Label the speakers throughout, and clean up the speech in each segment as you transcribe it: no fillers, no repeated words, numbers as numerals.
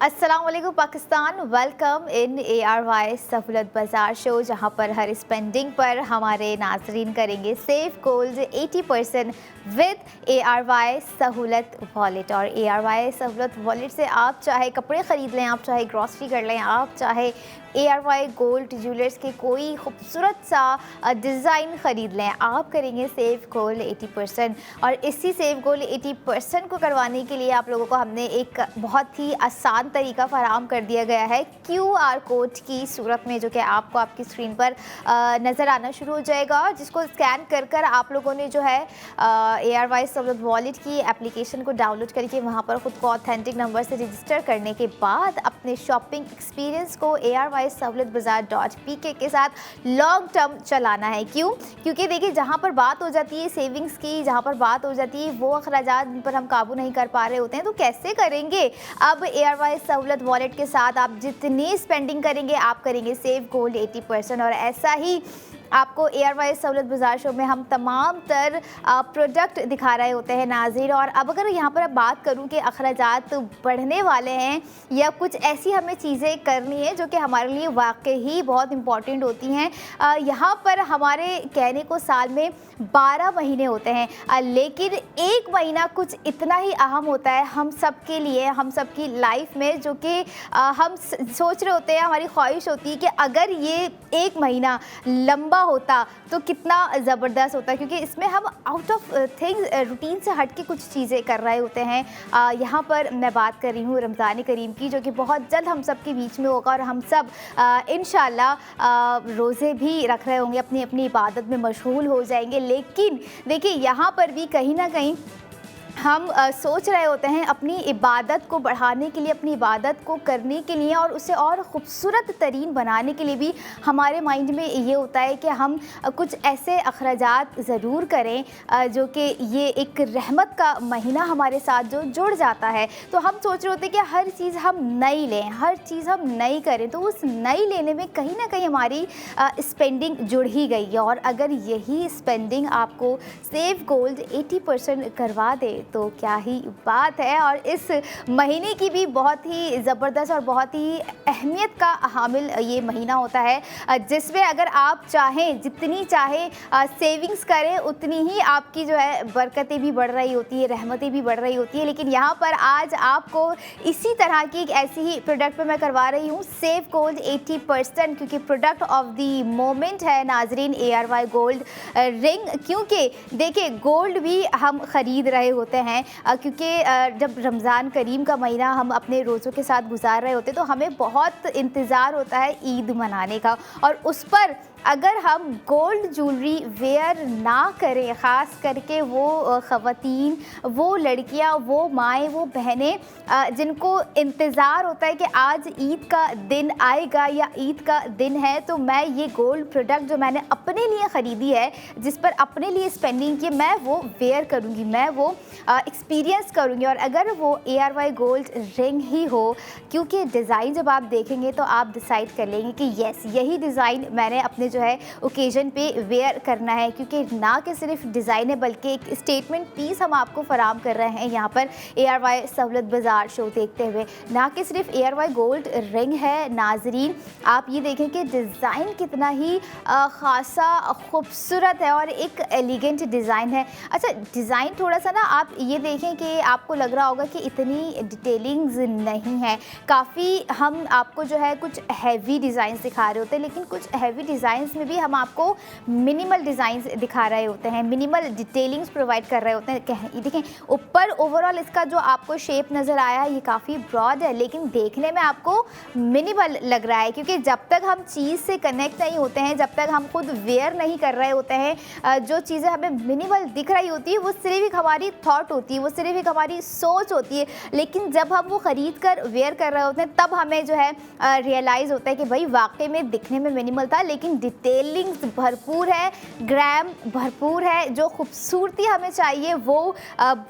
Speaker 1: अस्सलाम वालेकुम Pakistan. Welcome in ARY सहूलत बाज़ार शो, जहां पर हर स्पेंडिंग पर हमारे नाजरीन करेंगे सेव गोल्ड 80% विद ARY सहूलत वॉलेट। और ARY सहूलत वॉलेट से आप चाहे कपड़े ख़रीद लें, आप चाहे ग्रॉसरी कर लें, आप चाहे ARY गोल्ड ज्वेलर्स के कोई खूबसूरत सा डिज़ाइन ख़रीद लें, आप करेंगे सेव गोल्ड 80%। और इसी सेव गोल्ड 80% को करवाने के लिए आप लोगों को हमने एक बहुत ही आसान तरीका फराहम कर दिया गया है QR कोड की सूरत में, जो कि आपको आपकी स्क्रीन पर नज़र आना शुरू हो जाएगा, जिसको स्कैन कर कर आप लोगों ने जो है ARY सहूलत वॉलेट की एप्लीकेशन को डाउनलोड करके वहाँ पर ख़ुद को ऑथेंटिक नंबर से रजिस्टर करने के बाद अपने शॉपिंग एक्सपीरियंस को ARY सहूलत बाज़ार .pk के साथ लॉन्ग टर्म चलाना है। क्यों? क्योंकि देखिए, जहाँ पर बात हो जाती है सेविंग्स की, जहाँ पर बात हो जाती है वो अखराजात जिन पर हम काबू नहीं कर पा रहे होते हैं, तो कैसे करेंगे? अब ARY सहूलत वॉलेट के साथ आप जितनी स्पेंडिंग करेंगे, आप करेंगे सेव गोल्ड 80%। और ऐसा ही आपको ARY सहूलत बाज़ार शो में हम तमाम तर प्रोडक्ट दिखा रहे होते हैं नाज़रीन। और अब अगर यहाँ पर बात करूँ कि अखराजात बढ़ने वाले हैं या कुछ ऐसी हमें चीज़ें करनी है जो कि हमारे लिए वाकई बहुत इम्पॉर्टेंट होती हैं, यहाँ पर हमारे कहने को साल में 12 महीने होते हैं, लेकिन एक महीना कुछ इतना ही अहम होता है हम सब के लिए, हम सब की लाइफ में, जो कि हम सोच रहे होते हैं, हमारी ख्वाहिश होती है कि अगर ये एक महीना लंबा होता तो कितना ज़बरदस्त होता, क्योंकि इसमें हम आउट ऑफ थिंग्स रूटीन से हट के कुछ चीज़ें कर रहे होते हैं। यहाँ पर मैं बात कर रही हूँ रमज़ान करीम की, जो कि बहुत जल्द हम सब के बीच में होगा और हम सब इंशाल्लाह रोज़े भी रख रहे होंगे, अपनी अपनी इबादत में मशगूल हो जाएंगे। लेकिन देखिए, यहाँ पर भी कहीं ना कहीं हम सोच रहे होते हैं अपनी इबादत को बढ़ाने के लिए, अपनी इबादत को करने के लिए और उसे और ख़ूबसूरत तरीन बनाने के लिए भी हमारे माइंड में ये होता है कि हम कुछ ऐसे अखराजात ज़रूर करें जो कि ये एक रहमत का महीना हमारे साथ जो जुड़ जाता है। तो हम सोच रहे होते हैं कि हर चीज़ हम नई लें, हर चीज़ हम नई करें, तो उस नई लेने में कहीं ना कहीं हमारी स्पेंडिंग जुड़ ही गई है। और अगर यही स्पेंडिंग आपको सेव गोल्ड 80% करवा दे तो क्या ही बात है। और इस महीने की भी बहुत ही ज़बरदस्त और बहुत ही अहमियत का हामिल ये महीना होता है, जिसमें अगर आप चाहें, जितनी चाहें सेविंग्स करें, उतनी ही आपकी जो है बरकतें भी बढ़ रही होती है, रहमतें भी बढ़ रही होती है। लेकिन यहाँ पर आज आपको इसी तरह की एक ऐसी ही प्रोडक्ट पे मैं करवा रही हूँ सेव गोल्ड 80%, क्योंकि प्रोडक्ट ऑफ द मोमेंट है नाजरीन ARY गोल्ड रिंग। क्योंकि देखिए, गोल्ड भी हम ख़रीद रहे होते हैं, क्योंकि जब रमज़ान करीम का महीना हम अपने रोज़ों के साथ गुजार रहे होते हैं, तो हमें बहुत इंतज़ार होता है ईद मनाने का। और उस पर अगर हम गोल्ड ज्वेलरी वेयर ना करें, ख़ास करके वो ख़वातीन, वो लड़कियां, वो माएँ, वो बहनें जिनको इंतज़ार होता है कि आज ईद का दिन आएगा या ईद का दिन है, तो मैं ये गोल्ड प्रोडक्ट जो मैंने अपने लिए ख़रीदी है, जिस पर अपने लिए स्पेंडिंग की, मैं वो वेयर करूँगी, मैं वो एक्सपीरियंस करूँगी। और अगर वो ARY गोल्ड रिंग ही हो, क्योंकि डिज़ाइन जब आप देखेंगे तो आप डिसाइड कर लेंगे कि येस, यही डिज़ाइन मैंने अपने जो है ओकेजन पे वेयर करना है। क्योंकि ना कि सिर्फ डिज़ाइन है, बल्कि एक स्टेटमेंट पीस हम आपको फराम कर रहे हैं यहाँ पर ARY सहूलत बाज़ार शो देखते हुए। ना कि सिर्फ ARY गोल्ड रिंग है नाजरीन, आप ये देखें कि डिज़ाइन कितना ही ख़ासा खूबसूरत है और एक एलिगेंट डिज़ाइन है। अच्छा, डिज़ाइन थोड़ा सा ना आप ये देखें कि आपको लग रहा होगा कि इतनी डिटेलिंग्स नहीं है, काफ़ी हम आपको जो है कुछ हैवी डिज़ाइंस दिखा रहे होते हैं, लेकिन कुछ हैवी डिज़ाइंस में भी हम आपको मिनिमल डिज़ाइंस दिखा रहे होते हैं, मिनिमल डिटेलिंग्स प्रोवाइड कर रहे होते हैं। ये देखें, ऊपर ओवरऑल इसका जो आपको शेप नज़र आया ये काफ़ी ब्रॉड है, लेकिन देखने में आपको मिनिमल लग रहा है, क्योंकि जब तक हम चीज़ से कनेक्ट नहीं होते हैं, जब तक हम खुद वेयर नहीं कर रहे होते हैं, जो चीज़ें हमें मिनिमल दिख रही होती है वो सिर्फ एक हमारी थॉट होती है, वो सिर्फ एक हमारी सोच होती है। लेकिन जब हम वो ख़रीद कर वेयर कर रहे होते हैं, तब हमें जो है रियलाइज़ होता है कि भाई वाकई में दिखने में मिनिमल था, लेकिन डिटेलिंग्स भरपूर है, ग्राम भरपूर है, जो खूबसूरती हमें चाहिए वो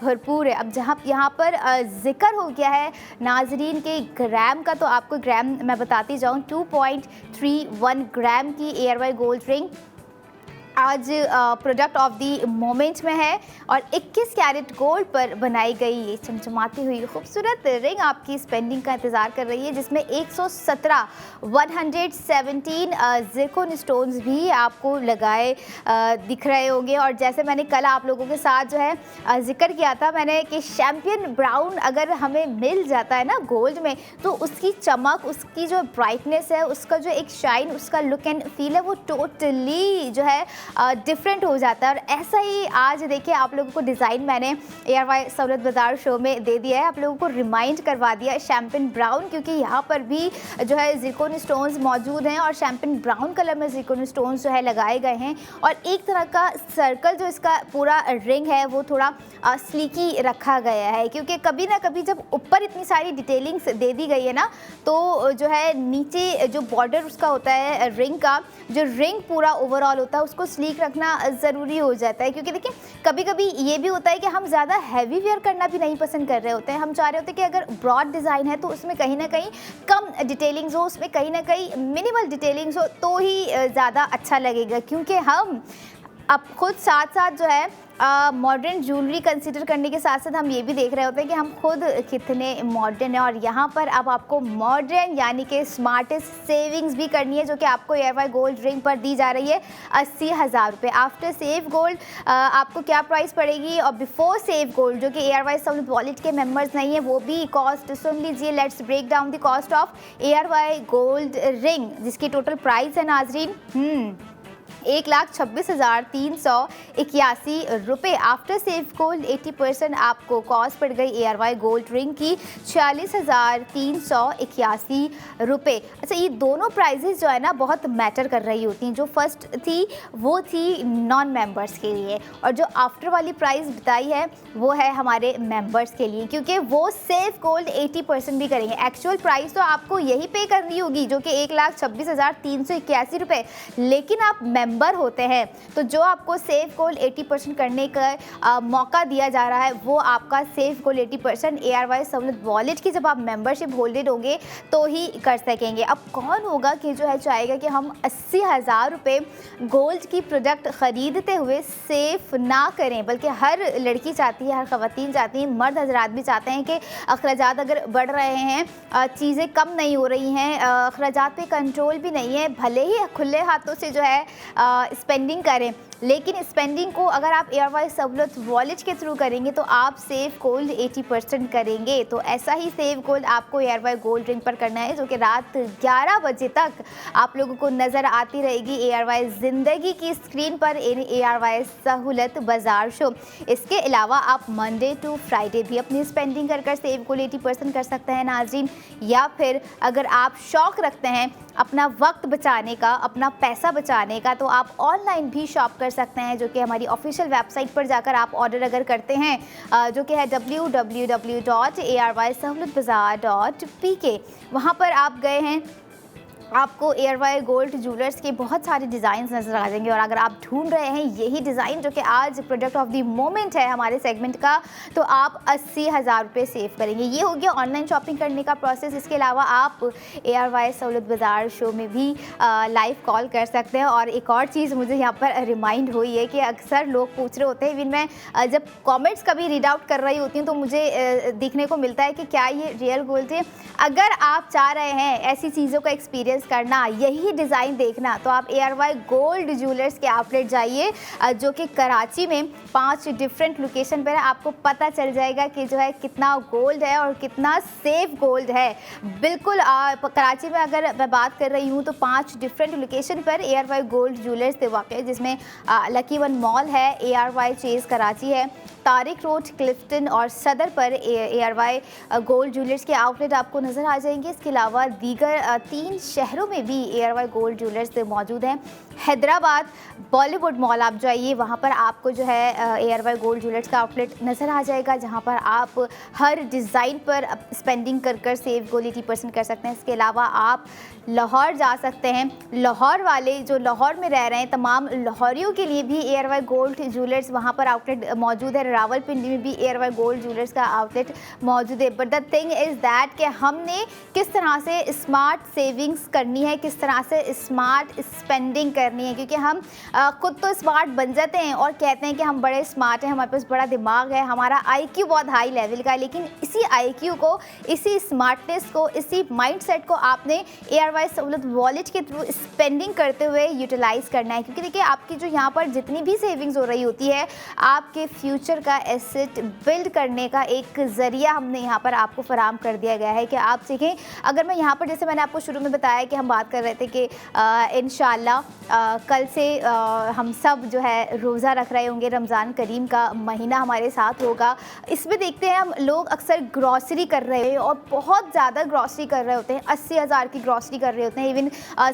Speaker 1: भरपूर है। अब जहाँ यहाँ पर ज़िक्र हो गया है नाजरीन के ग्राम का, तो आपको ग्राम मैं बताती जाऊँ, 2.31 ग्राम की ARY गोल्ड रिंग आज प्रोडक्ट ऑफ दी मोमेंट में है और 21 कैरेट गोल्ड पर बनाई गई ये चमचमाती हुई खूबसूरत रिंग आपकी स्पेंडिंग का इंतज़ार कर रही है, जिसमें 117 ज़िरकोन स्टोन्स भी आपको लगाए दिख रहे होंगे। और जैसे मैंने कल आप लोगों के साथ जो है जिक्र किया था मैंने कि चैम्पियन ब्राउन अगर हमें मिल जाता है ना गोल्ड में, तो उसकी चमक, उसकी जो ब्राइटनेस है, उसका जो एक शाइन, उसका लुक एंड फील है, वो टोटली जो है डिफरेंट हो जाता है। और ऐसा ही आज देखिए आप लोगों को डिज़ाइन मैंने ARY सहूलत बाज़ार शो में दे दिया है, आप लोगों को रिमाइंड करवा दिया है शैम्पेन ब्राउन, क्योंकि यहाँ पर भी जो है ज़िरकोन स्टोन्स मौजूद हैं और शैम्पेन ब्राउन कलर में ज़िरकोन स्टोन्स जो है लगाए गए हैं। और एक तरह का सर्कल जो इसका पूरा रिंग है वो थोड़ा स्लीकी रखा गया है, क्योंकि कभी ना कभी जब ऊपर इतनी सारी डिटेलिंग्स दे दी गई है ना, तो जो है नीचे जो बॉर्डर उसका होता है रिंग का, जो रिंग पूरा ओवरऑल होता है उसको स्लीक रखना ज़रूरी हो जाता है। क्योंकि देखिए कभी कभी ये भी होता है कि हम ज़्यादा हैवी वेयर करना भी नहीं पसंद कर रहे होते हैं, हम चाह रहे होते हैं कि अगर ब्रॉड डिज़ाइन है तो उसमें कहीं ना कहीं कम डिटेलिंग्स हो, उसमें कहीं ना कहीं मिनिमल डिटेलिंग्स हो तो ही ज़्यादा अच्छा लगेगा। क्योंकि हम अब खुद साथ साथ जो है मॉडर्न ज्वेलरी कंसिडर करने के साथ साथ हम ये भी देख रहे होते हैं कि हम खुद कितने मॉडर्न हैं। और यहाँ पर अब आपको मॉडर्न यानी कि स्मार्टेस्ट सेविंग्स भी करनी है, जो कि आपको ARY गोल्ड रिंग पर दी जा रही है 80,000 रुपये। आफ्टर सेव गोल्ड आपको क्या प्राइस पड़ेगी, और बिफोर सेव गोल्ड जो कि ARY सहूलत वॉलेट के मेंबर्स नहीं है वो भी कॉस्ट सुन लीजिए। Let's break down the cost of ARY gold ring, जिसकी टोटल प्राइस है नाजरीन 1,26,381 रुपये। आफ्टर सेव गोल्ड 80% आपको कॉस्ट पड़ गई ARY गोल्ड रिंग की 46,381 रुपये। अच्छा, ये दोनों प्राइजेस जो है ना बहुत मैटर कर रही होती हैं। जो फर्स्ट थी वो थी नॉन मेंबर्स के लिए, और जो आफ्टर वाली प्राइस बताई है वो है हमारे मेंबर्स के लिए, क्योंकि वो सेव गोल्ड 80% भी करेंगे। एक्चुअल प्राइस तो आपको यही पे करनी होगी जो कि 1,26,381 रुपये, लेकिन आप मेंबर होते हैं तो जो आपको सेव गोल्ड 80% करने का मौका दिया जा रहा है वो आपका सेव गोल्ड 80% ARY सहूलत वॉलेट की जब आप मेंबरशिप होल्डर होंगे तो ही कर सकेंगे। अब कौन होगा कि जो है चाहेगा कि हम 80,000 रुपये गोल्ड की प्रोडक्ट ख़रीदते हुए सेफ ना करें, बल्कि हर लड़की चाहती है, हर ख़वातीन चाहती हैं, मर्द हजरात भी चाहते हैं कि अखराजात अगर बढ़ रहे हैं, चीज़ें कम नहीं हो रही हैं, अखराजात पे कंट्रोल भी नहीं है, भले ही खुले हाथों से जो है स्पेंडिंग करें, लेकिन स्पेंडिंग को अगर आप ARY सहूलत वॉलेट के थ्रू करेंगे तो आप सेव गोल्ड 80% करेंगे। तो ऐसा ही सेव गोल्ड आपको ARY गोल्ड रिंग पर करना है, जो कि रात 11 बजे तक आप लोगों को नज़र आती रहेगी ARY ज़िंदगी की स्क्रीन पर ARY सहूलत बाज़ार शो। इसके अलावा आप मंडे टू फ्राइडे भी अपनी स्पेंडिंग कर सेव गोल्ड 80% कर सकते हैं नाज़रीन। या फिर अगर आप शौक़ रखते हैं अपना वक्त बचाने का, अपना पैसा बचाने का, तो आप ऑनलाइन भी शॉप कर सकते हैं, जो कि हमारी ऑफिशियल वेबसाइट पर जाकर आप ऑर्डर अगर करते हैं, जो कि है www.arysahoolatbazaar.pk। वहाँ पर आप गए हैं, आपको ARY गोल्ड ज्वेलर्स के बहुत सारे डिज़ाइन नज़र आ जाएंगे। और अगर आप ढूंढ रहे हैं यही डिज़ाइन जो कि आज प्रोडक्ट ऑफ द मोमेंट है हमारे सेगमेंट का, तो आप 80,000 रुपये सेव करेंगे। ये हो गया ऑनलाइन शॉपिंग करने का प्रोसेस। इसके अलावा आप ARY सहूलत बाज़ार शो में भी लाइव कॉल कर सकते हैं। और एक और चीज़ मुझे यहाँ पर रिमाइंड हुई है कि अक्सर लोग पूछ रहे होते हैं, इवन मैं जब कॉमेंट्स कभी रीड आउट कर रही होती हूँ तो मुझे देखने को मिलता है कि क्या ये रियल गोल्ड है। अगर आप चाह रहे हैं ऐसी चीज़ों का एक्सपीरियंस करना, यही डिज़ाइन देखना, तो आप ARY गोल्ड ज्वेलर्स के आउटलेट जाइए, जो कि कराची में 5 डिफरेंट लोकेशन पर है। आपको पता चल जाएगा कि जो है कितना गोल्ड है और कितना सेफ गोल्ड है। बिल्कुल कराची में अगर मैं बात कर रही हूँ तो 5 डिफरेंट लोकेशन पर ARY गोल्ड ज्वेलर्स से वाक़ है, जिसमें लकी वन मॉल है, ARY चेज कराची है, तारिक रोड क्लिफ्टन और सदर पर ARY गोल्ड ज्वेलर्स के आउटलेट आपको नज़र आ जाएंगे। इसके अलावा दीगर 3 शहरों में भी ARY गोल्ड ज्वेलर्स मौजूद हैं। हैदराबाद बॉलीवुड मॉल आप जाइए, वहाँ पर आपको जो है ARY गोल्ड ज्वेलर्स का आउटलेट नज़र आ जाएगा, जहाँ पर आप हर डिज़ाइन पर स्पेंडिंग कर सेव गोल्ड 80% कर सकते हैं। इसके अलावा आप लाहौर जा सकते हैं। लाहौर वाले जो लाहौर में रह रहे हैं, तमाम लाहौरियों के लिए भी ARY गोल्ड ज्वेलर्स वहाँ पर आउटलेट मौजूद है। रावलपिंडी में भी ARY गोल्ड ज्वेलर्स का आउटलेट मौजूद है। But the thing is that कि हमने किस तरह से स्मार्ट सेविंग्स करनी है, किस तरह से स्मार्ट स्पेंडिंग करनी है, क्योंकि हम खुद तो स्मार्ट बन जाते हैं और कहते हैं कि हम बड़े स्मार्ट हैं, हमारे पास बड़ा दिमाग है, हमारा IQ बहुत हाई लेवल का है, लेकिन इसी IQ को, इसी स्मार्टनेस को, इसी माइंडसेट को आपने ARY सहूलत वॉलेट के थ्रू स्पेंडिंग करते हुए यूटिलाइज़ करना है। क्योंकि देखिए आपकी जो यहाँ पर जितनी भी सेविंग्स हो रही होती है, आपके फ्यूचर का एसेट बिल्ड करने का एक ज़रिया हमने यहाँ पर आपको फराहम कर दिया गया है कि आप सीखें। अगर मैं यहाँ पर, जैसे मैंने आपको शुरू में बताया कि हम बात कर रहे थे कि इंशाल्लाह कल से हम सब जो है रोज़ा रख रहे होंगे, रमज़ान करीम का महीना हमारे साथ होगा। इसमें देखते हैं हम लोग अक्सर ग्रॉसरी कर रहे हैं और बहुत ज़्यादा ग्रॉसरी कर रहे होते हैं, 80,000 की ग्रॉसरी कर रहे होते हैं, इवन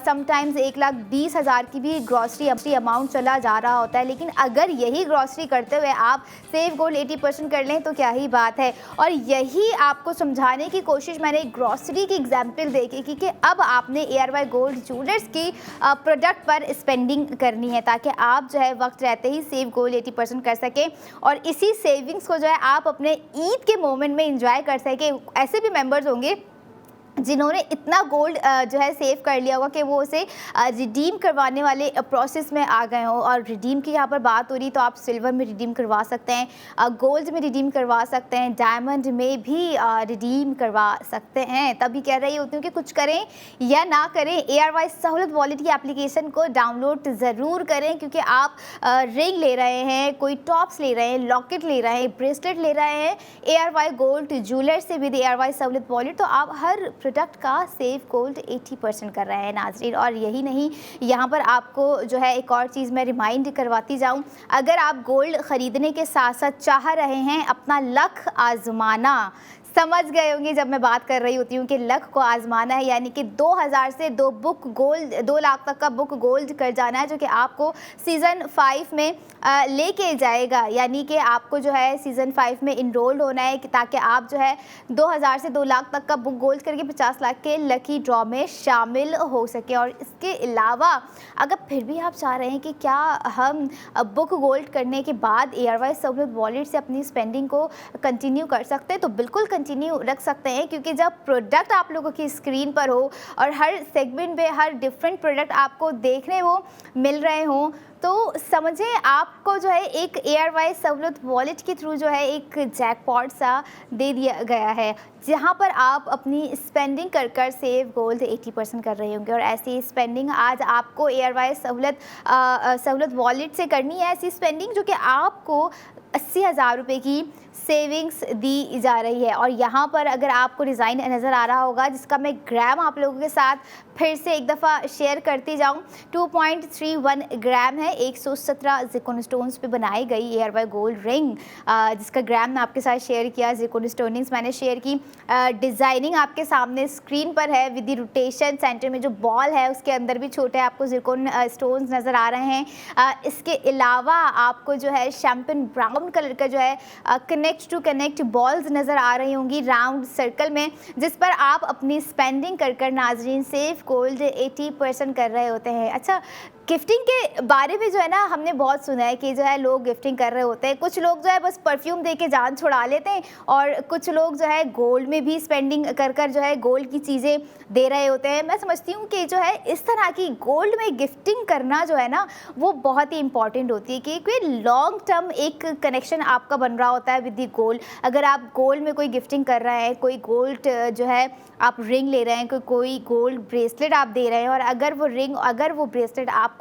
Speaker 1: समटाइम्स 1,20,000 की भी ग्रॉसरी अमाउंट चला जा रहा होता है। लेकिन अगर यही ग्रॉसरी करते हुए आप सेव गोल्ड 80% कर लें तो क्या ही बात है। और यही आपको समझाने की कोशिश मैंने ग्रॉसरी की एग्जाम्पल देखी कि अब आपने ARY गोल्ड ज्वेलर्स की प्रोडक्ट पर स्पेंडिंग करनी है, ताकि आप जो है वक्त रहते ही सेव गोल्ड 80% कर सकें और इसी सेविंग्स को जो है आप अपने ईद के मोमेंट में इंजॉय कर सकें। ऐसे भी मेंबर्स होंगे जिन्होंने इतना गोल्ड जो है सेव कर लिया होगा कि वो उसे रिडीम करवाने वाले प्रोसेस में आ गए हों। और रिडीम की यहाँ पर बात हो रही तो आप सिल्वर में रिडीम करवा सकते हैं, गोल्ड में रिडीम करवा सकते हैं, डायमंड में भी रिडीम करवा सकते हैं। तभी कह रही होती हूँ कि कुछ करें या ना करें, ARY सहूलत वॉलेट की एप्लीकेशन को डाउनलोड ज़रूर करें, क्योंकि आप रिंग ले रहे हैं, कोई टॉप्स ले रहे हैं, लॉकेट ले रहे हैं, ब्रेसलेट ले रहे हैं ARY गोल्ड ज्वेलर से विद ARY सहूलत वॉलेट, तो आप हर प्रोडक्ट का सेव गोल्ड 80% कर रहे हैं नाज़रीन। और यही नहीं, यहाँ पर आपको जो है एक और चीज़ मैं रिमाइंड करवाती जाऊँ, अगर आप गोल्ड ख़रीदने के साथ साथ चाह रहे हैं अपना लक आजमाना, समझ गए होंगे जब मैं बात कर रही होती हूँ कि लक को आजमाना है, यानी कि 2000 से 2 लाख तक का बुक गोल्ड कर जाना है, जो कि आपको सीज़न 5 में लेके जाएगा। यानी कि आपको जो है सीज़न 5 में इनरोल्ड होना है ताकि आप जो है 2000 से 2 लाख तक का बुक गोल्ड करके 50 लाख के लकी ड्रॉ में शामिल हो सके। और इसके अलावा अगर फिर भी आप चाह रहे हैं कि क्या हम बुक गोल्ड करने के बाद ARY सहूलत वॉलेट से अपनी स्पेंडिंग को कंटिन्यू कर सकते हैं, तो बिल्कुल कंटिन्यू रख सकते हैं। क्योंकि जब प्रोडक्ट आप लोगों की स्क्रीन पर हो और हर सेगमेंट में हर डिफरेंट प्रोडक्ट आपको देखने वो मिल रहे हों, तो समझें आपको जो है एक ARY सहूलत वॉलेट के थ्रू जो है एक जैकपॉट सा दे दिया गया है, जहाँ पर आप अपनी स्पेंडिंग कर कर सेव गोल्ड 80% कर रहे होंगे। और ऐसी स्पेंडिंग आज आपको ARY सहूलत वॉलेट से करनी है, ऐसी स्पेंडिंग जो कि आपको 80,000 रुपये की सेविंग्स दी जा रही है। और यहाँ पर अगर आपको डिज़ाइन नज़र आ रहा होगा, जिसका मैं ग्राम आप लोगों के साथ फिर से एक दफ़ा शेयर करती जाऊँ, 2.31 ग्राम है, 117 ज़िरकॉन स्टोन्स पे बनाई गई ARY गोल्ड रिंग, जिसका ग्राम मैं आपके साथ शेयर किया, ज़िरकॉन स्टोनिंग्स मैंने शेयर की, डिज़ाइनिंग आपके सामने स्क्रीन पर है विद द रोटेशन, सेंटर में जो बॉल है उसके अंदर भी छोटे आपको ज़िरकॉन स्टोन्स नज़र आ रहे हैं। इसके अलावा आपको जो है शैम्पेन ब्राउन कलर का जो है कनेक्ट टू कनेक्ट बॉल्स नज़र आ रही होंगी राउंड सर्कल में, जिस पर आप अपनी स्पेंडिंग कर कर नाजरीन सेव गोल्ड 80% कर रहे होते हैं। अच्छा, गिफ्टिंग के बारे में जो है ना हमने बहुत सुना है कि जो है लोग गिफ्टिंग कर रहे होते हैं, कुछ लोग जो है बस परफ्यूम दे के जान छुड़ा लेते हैं, और कुछ लोग जो है गोल्ड में भी स्पेंडिंग कर कर जो है गोल्ड की चीज़ें दे रहे होते हैं। मैं समझती हूँ कि जो है इस तरह की गोल्ड में गिफ्टिंग करना जो है ना वो बहुत ही इंपॉर्टेंट होती है, कि कोई लॉन्ग टर्म एक कनेक्शन आपका बन रहा होता है विद दी गोल्ड। अगर आप गोल्ड में कोई गिफ्टिंग कर रहे हैं, कोई गोल्ड जो है आप रिंग ले रहे हैं, कोई गोल्ड ब्रेसलेट आप दे रहे हैं, और अगर वो रिंग अगर वो ब्रेसलेट आपको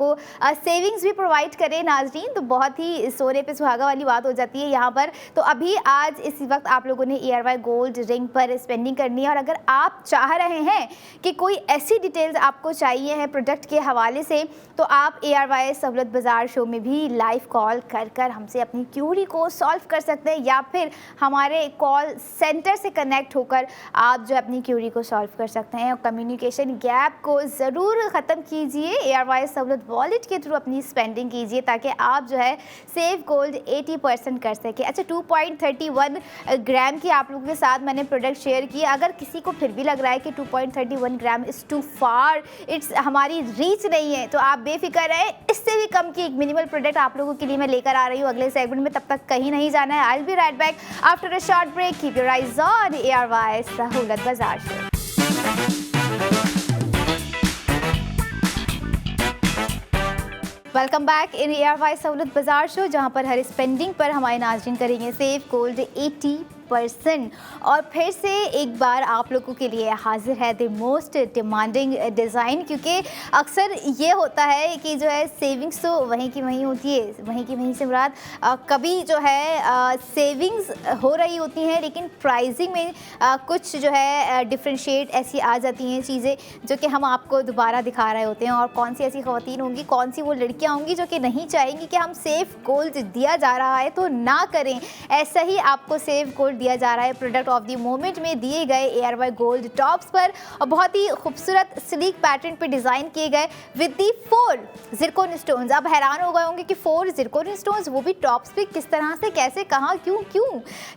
Speaker 1: सेविंग्स भी प्रोवाइड करें नाजरीन, तो बहुत ही सोने पे सुहागा वाली बात हो जाती है यहाँ पर। तो अभी आज इसी वक्त आप लोगों ने ARY गोल्ड रिंग पर स्पेंडिंग करनी है। और अगर आप चाह रहे हैं कि कोई ऐसी डिटेल्स आपको चाहिए है प्रोडक्ट के हवाले से, तो आप ARY सहूलत बाज़ार शो में भी लाइव कॉल कर कर हमसे अपनी क्यूरी को सॉल्व कर सकते हैं, या फिर हमारे कॉल सेंटर से कनेक्ट होकर आप जो अपनी क्यूरी को सॉल्व कर सकते हैं। और कम्युनिकेशन गैप को ज़रूर ख़त्म कीजिए। ARY सहूलत सहूलत वॉलेट के थ्रू अपनी स्पेंडिंग कीजिए ताकि आप जो है सेव गोल्ड 80% कर सके। अच्छा, 2.31 ग्राम की आप लोगों के साथ मैंने प्रोडक्ट शेयर किया। अगर किसी को फिर भी लग रहा है कि 2.31 gram is too far, it's हमारी रीच नहीं है, तो आप बेफिक्र रहें, इससे भी कम की एक मिनिमल प्रोडक्ट आप लोगों के लिए मैं लेकर आ रही हूँ अगले सेगमेंट में। तब तक कहीं नहीं जाना है। I will be right back after a short break. Keep your eyes on ARY सहूलत बाजार show. Welcome back in ARY सहूलत बाजार शो, जहां पर हर स्पेंडिंग पर हमारे नाज़रीन करेंगे सेव गोल्ड 80%। और फिर से एक बार आप लोगों के लिए हाजिर है द मोस्ट डिमांडिंग डिज़ाइन, क्योंकि अक्सर ये होता है कि जो है सेविंग्स तो वहीं की वहीं होती है, वहीं की वहीं से मुराद कभी जो है सेविंग्स हो रही होती हैं, लेकिन प्राइसिंग में कुछ जो है डिफ्रेंशिएट ऐसी आ जाती हैं चीज़ें जो कि हम आपको दोबारा दिखा रहे होते हैं। और कौन सी ऐसी ख़वातीन होंगी, कौन सी वो लड़कियाँ होंगी जो कि नहीं चाहेंगी कि हम सेफ गोल्ड दिया जा रहा है तो ना करें। ऐसा ही आपको सेफ गोल्ड दिया जा रहा है प्रोडक्ट ऑफ द मोमेंट में दिए गए ARY गोल्ड टॉप्स पर, और बहुत ही खूबसूरत स्लीक पैटर्न पे डिज़ाइन किए गए विद दी 4 ज़िरकॉन स्टोन्स। अब हैरान हो गए होंगे कि 4 ज़िरकॉन स्टोन्स, वो भी टॉप्स पे, किस तरह से, कैसे, कहाँ, क्यों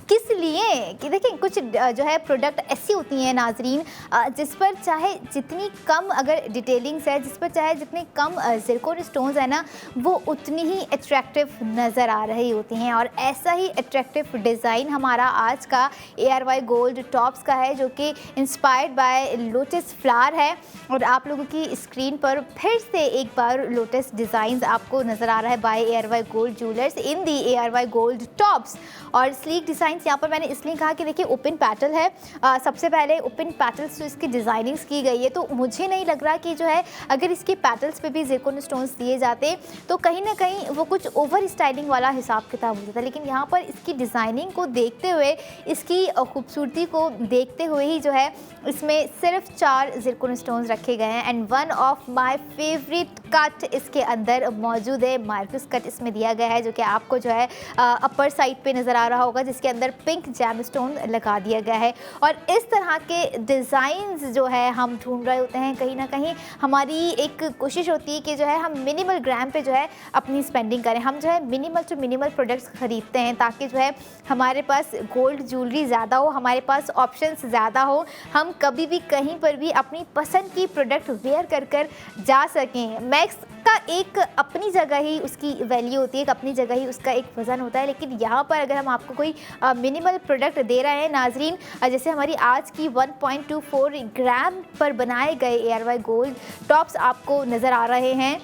Speaker 1: किस लिए। कि देखिए कुछ जो है प्रोडक्ट ऐसी होती हैं नाजरीन जिस पर चाहे जितनी कम अगर डिटेलिंग्स है, जिस पर चाहे जितने कम ज़िरकॉन स्टोन्स है ना, वो उतनी ही अट्रैक्टिव नज़र आ रही होती हैं। और ऐसा ही अट्रैक्टिव डिज़ाइन हमारा आज का ARY गोल्ड टॉप्स का है, जो कि इंस्पायर्ड बाय लोटस फ्लावर है। और आप लोगों की स्क्रीन पर फिर से एक बार लोटस डिज़ाइंस आपको नज़र आ रहा है बाय ARY गोल्ड ज्वेलर्स इन दी ARY गोल्ड टॉप्स। और स्लीक डिज़ाइंस यहाँ पर मैंने इसलिए कहा कि देखिए ओपन पैटल है, सबसे पहले ओपन पैटल्स से इसकी डिज़ाइनिंग्स की गई है, तो मुझे नहीं लग रहा कि जो है अगर इसके पैटल्स पे भी ज़िरकॉन स्टोन्स दिए जाते तो कहीं ना कहीं वो कुछ ओवर स्टाइलिंग वाला हिसाब किताब होता था। लेकिन यहाँ पर इसकी डिज़ाइनिंग को देखते हुए, इसकी खूबसूरती को देखते हुए ही जो है इसमें सिर्फ 4 ज़िरकॉन स्टोन्स रखे गए हैं। And one of my favourite cut इसके अंदर मौजूद है, मार्कस कट इसमें दिया गया है, जो कि आपको जो है अपर साइड पे नज़र आ रहा होगा, जिसके अंदर पिंक जैम स्टोन लगा दिया गया है। और इस तरह के डिज़ाइंस जो है हम ढूंढ रहे होते हैं, कहीं ना कहीं हमारी एक कोशिश होती है कि जो है हम मिनिमल ग्राम पे जो है अपनी स्पेंडिंग करें। हम जो है मिनिमल टू मिनिमल प्रोडक्ट्स खरीदते हैं ताकि जो है हमारे पास गोल्ड ज्वेलरी ज़्यादा हो, हमारे पास ऑप्शंस ज़्यादा हो, हम कभी भी कहीं पर भी अपनी पसंद की प्रोडक्ट वेयर कर जा सकें। मैक्स का एक अपनी जगह ही उसकी वैल्यू होती है, एक अपनी जगह ही उसका एक वज़न होता है। लेकिन यहाँ पर अगर हम आपको कोई मिनिमल प्रोडक्ट दे रहे हैं नाजरीन, जैसे हमारी आज की 1.24 ग्राम पर बनाए गए ARY गोल्ड टॉप्स आपको नज़र आ रहे हैं।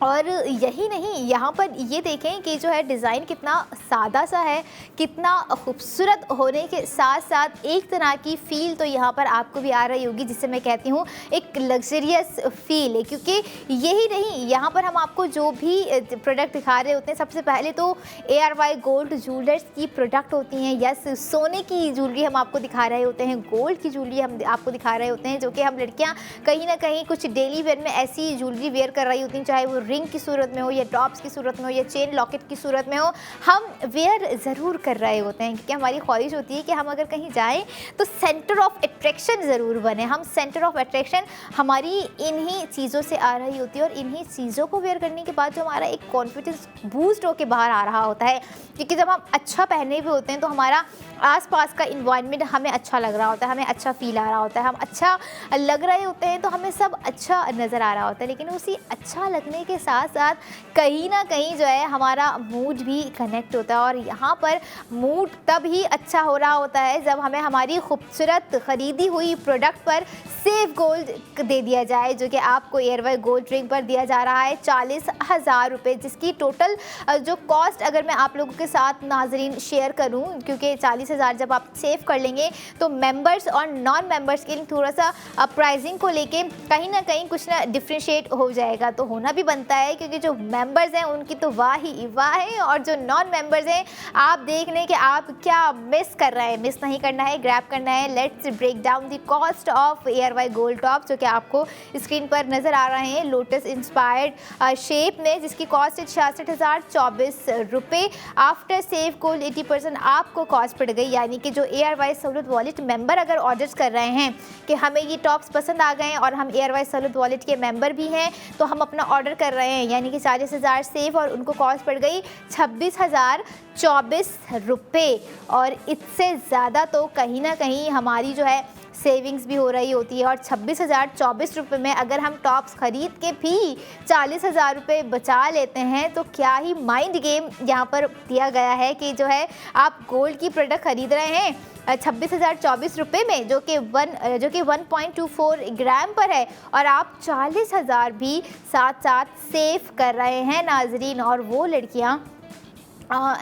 Speaker 1: और यही नहीं, यहाँ पर ये देखें कि जो है डिज़ाइन कितना सादा सा है, कितना खूबसूरत होने के साथ साथ एक तरह की फ़ील तो यहाँ पर आपको भी आ रही होगी, जिसे मैं कहती हूँ एक लग्जरियस फ़ील है। क्योंकि यही नहीं, यहाँ पर हम आपको जो भी प्रोडक्ट दिखा रहे होते हैं, सबसे पहले तो ARY गोल्ड ज्वेलर्स की प्रोडक्ट होती हैं। यस, सोने की ज्वेलरी हम आपको दिखा रहे होते हैं, गोल्ड की ज्वेलरी हम आपको दिखा रहे होते हैं, जो कि हम लड़कियाँ कहीं ना कहीं कुछ डेली वेयर में ऐसी ज्वेलरी वेयर कर रही होती हैं, चाहे वो रिंग की सूरत में हो या टॉप्स की सूरत में हो या चेन लॉकेट की सूरत में हो, हम वेयर ज़रूर कर रहे होते हैं। क्योंकि हमारी ख्वाहिश होती है कि हम अगर कहीं जाएं तो सेंटर ऑफ अट्रैक्शन ज़रूर बने। हम सेंटर ऑफ अट्रैक्शन हमारी इन्हीं चीज़ों से आ रही होती है, और इन्हीं चीज़ों को वेयर करने के बाद जो हमारा एक कॉन्फिडेंस बूस्ट होकर बाहर आ रहा होता है। क्योंकि जब हम अच्छा पहने हुए होते हैं तो हमारा आसपास का इन्वायरमेंट हमें अच्छा लग रहा होता है, हमें अच्छा फील आ रहा होता है, हम अच्छा लग रहे होते हैं, तो हमें सब अच्छा नज़र आ रहा होता है। लेकिन उसी अच्छा लगने के साथ साथ कहीं ना कहीं जो है हमारा मूड भी कनेक्ट होता है। और यहाँ पर मूड तब ही अच्छा हो रहा होता है जब हमें हमारी खूबसूरत ख़रीदी हुई प्रोडक्ट पर सेफ गोल्ड दे दिया जाए, जो कि आपको ARY गोल्ड रिंग पर दिया जा रहा है 40,000 रुपये, जिसकी टोटल जो कॉस्ट अगर मैं आप लोगों के साथ नाजरीन शेयर करूं, क्योंकि 40,000 जब आप सेव कर लेंगे तो मेंबर्स और नॉन मेंबर्स के लिए थोड़ा सा प्राइसिंग को लेके कहीं ना कहीं कुछ ना डिफ्रेंशिएट हो जाएगा। तो होना भी बनता है, क्योंकि जो मेंबर्स हैं उनकी तो वाह ही वाह है, और जो नॉन मेंबर्स हैं आप देख लें कि आप क्या मिस कर रहे हैं। मिस नहीं करना है, ग्रैब करना है। Let's break down the cost of ARY gold top, जो कि आपको स्क्रीन पर नज़र आ रहे हैं लोटस इंस्पायर्ड शेप में, जिसकी कॉस्ट है 66,024 रुपये। आफ्टर सेव गोल्ड 80% आपको कॉस्ट पड़ गई। यानी कि जो ARY सहूलत वॉलेट मेंबर अगर ऑर्डर्स कर रहे हैं कि हमें ये टॉप्स पसंद आ गए हैं और हम ARY सहूलत वॉलेट के मेंबर भी हैं, तो हम अपना ऑर्डर कर रहे हैं, यानी कि 40,000 सेव और उनको कॉस्ट पड़ गई 26,024 रुपये। और इससे ज़्यादा तो कहीं ना कहीं हमारी जो है सेविंग्स भी हो रही होती है। और 26,024 रुपये में अगर हम टॉप्स खरीद के भी 40,000 रुपये बचा लेते हैं तो क्या ही माइंड गेम यहाँ पर दिया गया है कि जो है आप गोल्ड की प्रोडक्ट खरीद रहे हैं 26,024 रुपये में, जो कि 1.24 ग्राम पर है, और आप 40,000 भी साथ साथ सेव कर रहे हैं नाजरीन। और वो लड़कियाँ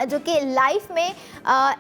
Speaker 1: जो कि लाइफ में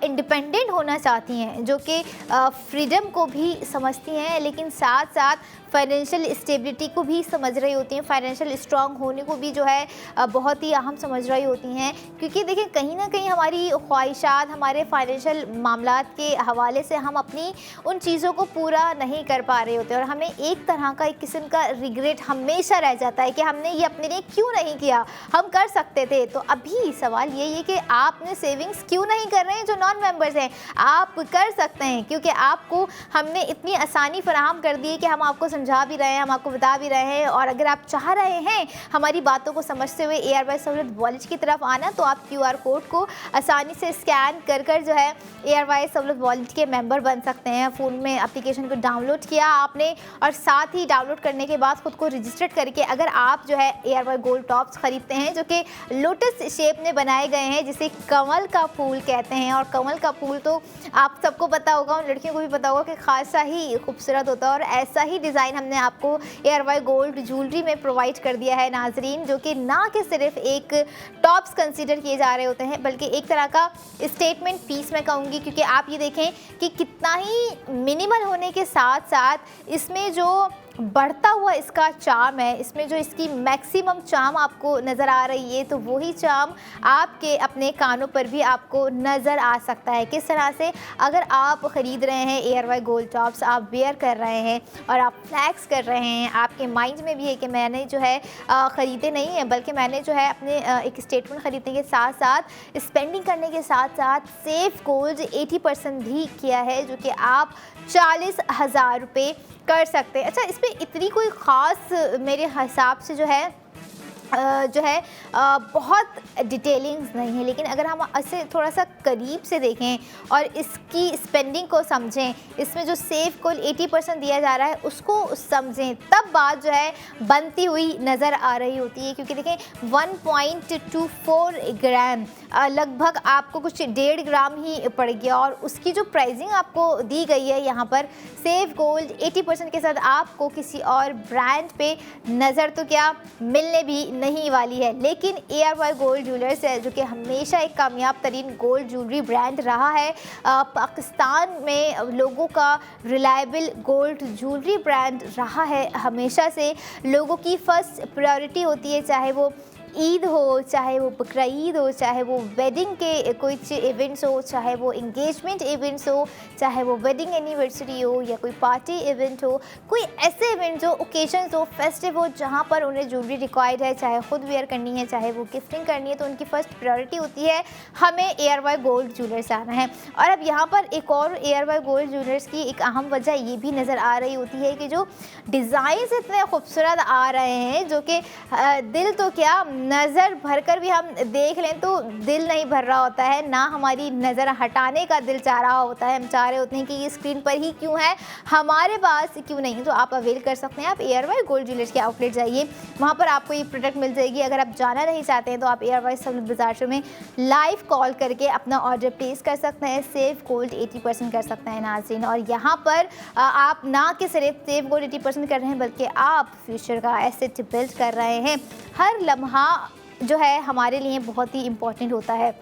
Speaker 1: इंडिपेंडेंट होना चाहती हैं, जो कि फ्रीडम को भी समझती हैं, लेकिन साथ साथ फाइनेंशियल स्टेबिलिटी को भी समझ रही होती हैं, फाइनेंशियल स्ट्रांग होने को भी जो है बहुत ही अहम समझ रही होती हैं। क्योंकि देखिए कहीं ना कहीं हमारी ख्वाहिशात, हमारे फाइनेंशियल मामलात के हवाले से हम अपनी उन चीज़ों को पूरा नहीं कर पा रहे होते और हमें एक तरह का, एक किस्म का रिग्रेट हमेशा रह जाता है कि हमने ये अपने लिए क्यों नहीं किया, हम कर सकते थे। तो अभी सवाल यही है कि आपने सेविंग्स क्यों नहीं कर रहे हैं। जो नॉन मेंबर्स हैं आप कर सकते हैं, क्योंकि आपको हमने इतनी आसानी फराहम कर दी है कि हम आपको समझा भी रहे हैं, हम आपको बता भी रहे हैं। और अगर आप चाह रहे हैं हमारी बातों को समझते हुए ARY सहूलियत वॉलेट की तरफ आना, तो आप QR कोड को आसानी से स्कैन कर जो है ARY सहूलियत वॉलेट के मेंबर बन सकते हैं। फ़ोन में एप्लीकेशन को डाउनलोड किया आपने और साथ ही डाउनलोड करने के बाद ख़ुद को रजिस्टर्ड करके अगर आप जो है ARY गोल्ड टॉप्स ख़रीदते हैं जो कि लोटस शेप में बनाए गए हैं, जिसे कमल का फूल कहते हैं। और कमल का फूल तो आप सबको पता होगा, उन लड़कियों को भी पता होगा कि खासा ही खूबसूरत होता है। और ऐसा ही डिज़ाइन हमने आपको ARY गोल्ड ज्वेलरी में प्रोवाइड कर दिया है नाजरीन, जो कि ना कि सिर्फ एक टॉप्स कंसीडर किए जा रहे होते हैं, बल्कि एक तरह का स्टेटमेंट पीस मैं कहूँगी। क्योंकि आप ये देखें कि कितना ही मिनिमल होने के साथ साथ इसमें जो बढ़ता हुआ इसका चार्म है, इसमें जो इसकी मैक्सिमम चार्म आपको नज़र आ रही है, तो वही चार्म आपके अपने कानों पर भी आपको नज़र आ सकता है। किस तरह से, अगर आप ख़रीद रहे हैं ARY गोल्ड टॉप्स, आप वेयर कर रहे हैं और आप फ्लैक्स कर रहे हैं, आपके माइंड में भी है कि मैंने जो है ख़रीदे नहीं हैं, बल्कि मैंने जो है अपने एक स्टेटमेंट ख़रीदने के साथ साथ स्पेंडिंग करने के साथ साथ सेव गोल्ड 80% भी किया है, जो कि आप 40,000 रुपये कर सकते हैं। अच्छा, इस पर इतनी कोई ख़ास मेरे हिसाब से जो है बहुत डिटेलिंग्स नहीं है, लेकिन अगर हम इसे थोड़ा सा करीब से देखें और इसकी स्पेंडिंग को समझें, इसमें जो सेव कुल 80% दिया जा रहा है उसको समझें, तब बात जो है बनती हुई नज़र आ रही होती है। क्योंकि देखें 1.24 ग्राम लगभग आपको कुछ 1.5 ग्राम ही पड़ गया, और उसकी जो प्राइसिंग आपको दी गई है यहाँ पर सेव गोल्ड 80% के साथ आपको किसी और ब्रांड पे नज़र तो क्या मिलने भी नहीं वाली है। लेकिन ARY गोल्ड ज्वेलर्स है, जो कि हमेशा एक कामयाब तरीन गोल्ड ज्वेलरी ब्रांड रहा है, पाकिस्तान में लोगों का रिलायबल गोल्ड ज्वेलरी ब्रांड रहा है। हमेशा से लोगों की फ़र्स्ट प्रायोरिटी होती है, चाहे वो ईद हो, चाहे वो बकरा ईद हो, चाहे वो वेडिंग के कुछ इवेंट्स हो, चाहे वो इंगेजमेंट इवेंट्स हो, चाहे वो वेडिंग एनिवर्सरी हो या कोई पार्टी इवेंट हो, कोई ऐसे इवेंट्स हो, ओकेशंस हो, फेस्टिव हो, जहाँ पर उन्हें ज्वेलरी रिक्वायर्ड है, चाहे खुद वेयर करनी है, चाहे वो गिफ्टिंग करनी है, तो उनकी फ़र्स्ट प्रायोरिटी होती है हमें ARY गोल्ड ज्वेलर्स आना है। और अब यहाँ पर एक और ARY गोल्ड ज्वेलर्स की एक अहम वजह ये भी नज़र आ रही होती है कि जो डिज़ाइंस इतने खूबसूरत आ रहे हैं, जो कि दिल तो क्या नज़र भरकर भी हम देख लें तो दिल नहीं भर रहा होता है, ना हमारी नज़र हटाने का दिल चाह रहा होता है। हम चाह रहे होते हैं कि ये स्क्रीन पर ही क्यों है, हमारे पास क्यों नहीं। तो आप अवेल कर सकते हैं, आप ARY गोल्ड ज्वेलर्स के आउटलेट जाइए, वहाँ पर आपको ये प्रोडक्ट मिल जाएगी। अगर आप जाना नहीं चाहते हैं तो आप ARY सहूलियत बाज़ार शो में लाइव कॉल करके अपना ऑर्डर प्लेस कर सकते हैं, सेव गोल्ड 80% कर सकते हैं नाज़रीन। और यहाँ पर आप ना कि सिर्फ सेव गोल्ड 80% कर रहे हैं, बल्कि आप फ्यूचर का एसेट बिल्ड कर रहे हैं। हर लम्हा जो है हमारे लिए बहुत ही इम्पॉर्टेंट होता है,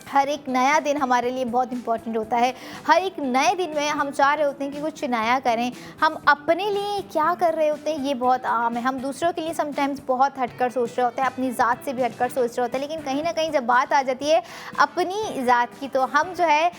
Speaker 1: हर एक नया दिन हमारे लिए बहुत इंपॉर्टेंट होता है। हर एक नए दिन में हम चाह रहे होते हैं कि कुछ नया करें। हम अपने लिए क्या कर रहे होते हैं ये बहुत आम है, हम दूसरों के लिए समटाइम्स बहुत हटकर सोच रहे होते हैं, अपनी ज़ात से भी हटकर सोच रहे होते हैं। लेकिन कहीं ना कहीं जब बात आ जाती है अपनी ज़ात की, तो हम जो है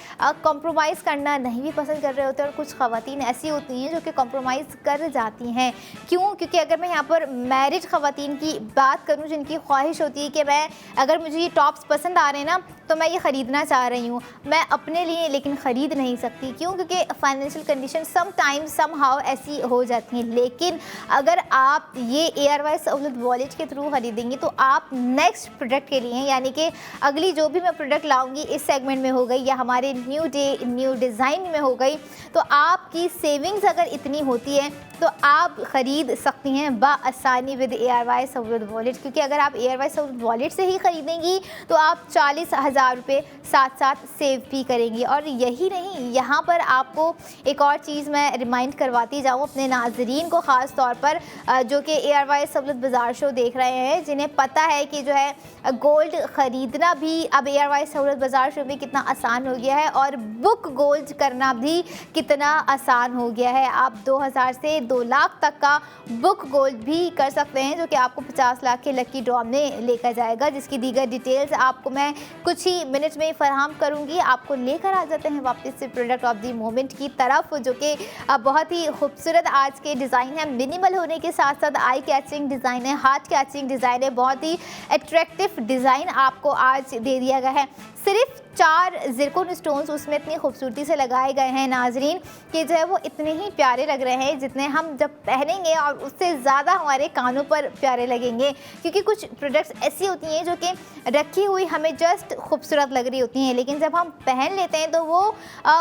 Speaker 1: कॉम्प्रोमाइज़ करना नहीं भी पसंद कर रहे होते। और कुछ ख़वातीन ऐसी होती हैं जो कि कॉम्प्रोमाइज़ कर जाती हैं। क्यों? क्योंकि अगर मैं यहाँ पर मैरिड ख़वातीन की बात करूँ, जिनकी ख्वाहिश होती है कि मैं, अगर मुझे ये टॉप्स पसंद आ रहे हैं ना, तो मैं ये ख़रीदना चाह रही हूँ, मैं अपने लिए लेकिन ख़रीद नहीं सकती। क्यों? क्योंकि financial condition sometimes somehow ऐसी हो जाती हैं। लेकिन अगर आप ये ARY सहूलत वॉलेट के थ्रू ख़रीदेंगी तो आप नेक्स्ट प्रोडक्ट के लिए, यानी कि अगली जो भी मैं प्रोडक्ट लाऊंगी इस सेगमेंट में हो गई या हमारे न्यू डे न्यू डिज़ाइन में हो गई, तो आपकी सेविंग्स अगर इतनी होती है तो आप ख़रीद सकती हैं बआसानी विद ARY सहूलत वॉलेट। क्योंकि अगर आप ARY सहूलत वॉलेट से ही ख़रीदेंगी तो आप 40,000 रुपये साथ साथ सेव भी करेंगी। और यही नहीं, यहाँ पर आपको एक और चीज़ मैं रिमाइंड करवाती जाऊँ अपने नाजरीन को, ख़ास तौर पर जो कि ARY सहूलत बाज़ार शो देख रहे हैं, जिन्हें पता है कि जो है गोल्ड ख़रीदना भी अब ARY सहूलत बाज़ार शो में कितना आसान हो गया है और बुक गोल्ड करना भी कितना आसान हो गया है। आप 2,000 से 2 लाख तक का बुक गोल्ड भी कर सकते हैं, जो कि आपको 50 लाख के लकी ड्रॉ में लेकर जाएगा, जिसकी दीगर डिटेल्स आपको मैं कुछ ही मिनट में फराहम करूंगी। आपको लेकर आ जाते हैं वापस से प्रोडक्ट ऑफ द मोमेंट की तरफ, जो कि बहुत ही खूबसूरत आज के डिज़ाइन है। मिनिमल होने के साथ साथ आई कैचिंग डिज़ाइन है, हार्ट कैचिंग डिज़ाइन है, बहुत ही अट्रैक्टिव डिज़ाइन आपको आज दे दिया गया है। सिर्फ 4 ज़िरकॉन स्टोन्स उसमें इतनी खूबसूरती से लगाए गए हैं नाजरीन कि जो है वो इतने ही प्यारे लग रहे हैं जितने हम जब पहनेंगे, और उससे ज़्यादा हमारे कानों पर प्यारे लगेंगे। क्योंकि कुछ प्रोडक्ट्स ऐसी होती हैं जो कि रखी हुई हमें जस्ट खूबसूरत लग रही होती हैं, लेकिन जब हम पहन लेते हैं तो वो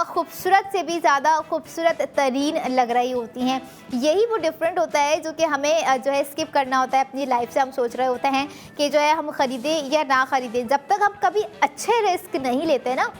Speaker 1: खूबसूरत से भी ज़्यादा खूबसूरत तरीन लग रही होती हैं। यही वो डिफरेंट होता है जो कि हमें जो है स्किप करना होता है अपनी लाइफ से। हम सोच रहे होते हैं कि जो है हम ख़रीदें या ना ख़रीदें, जब तक हम कभी अच्छे रिस्क नहीं लेते ना,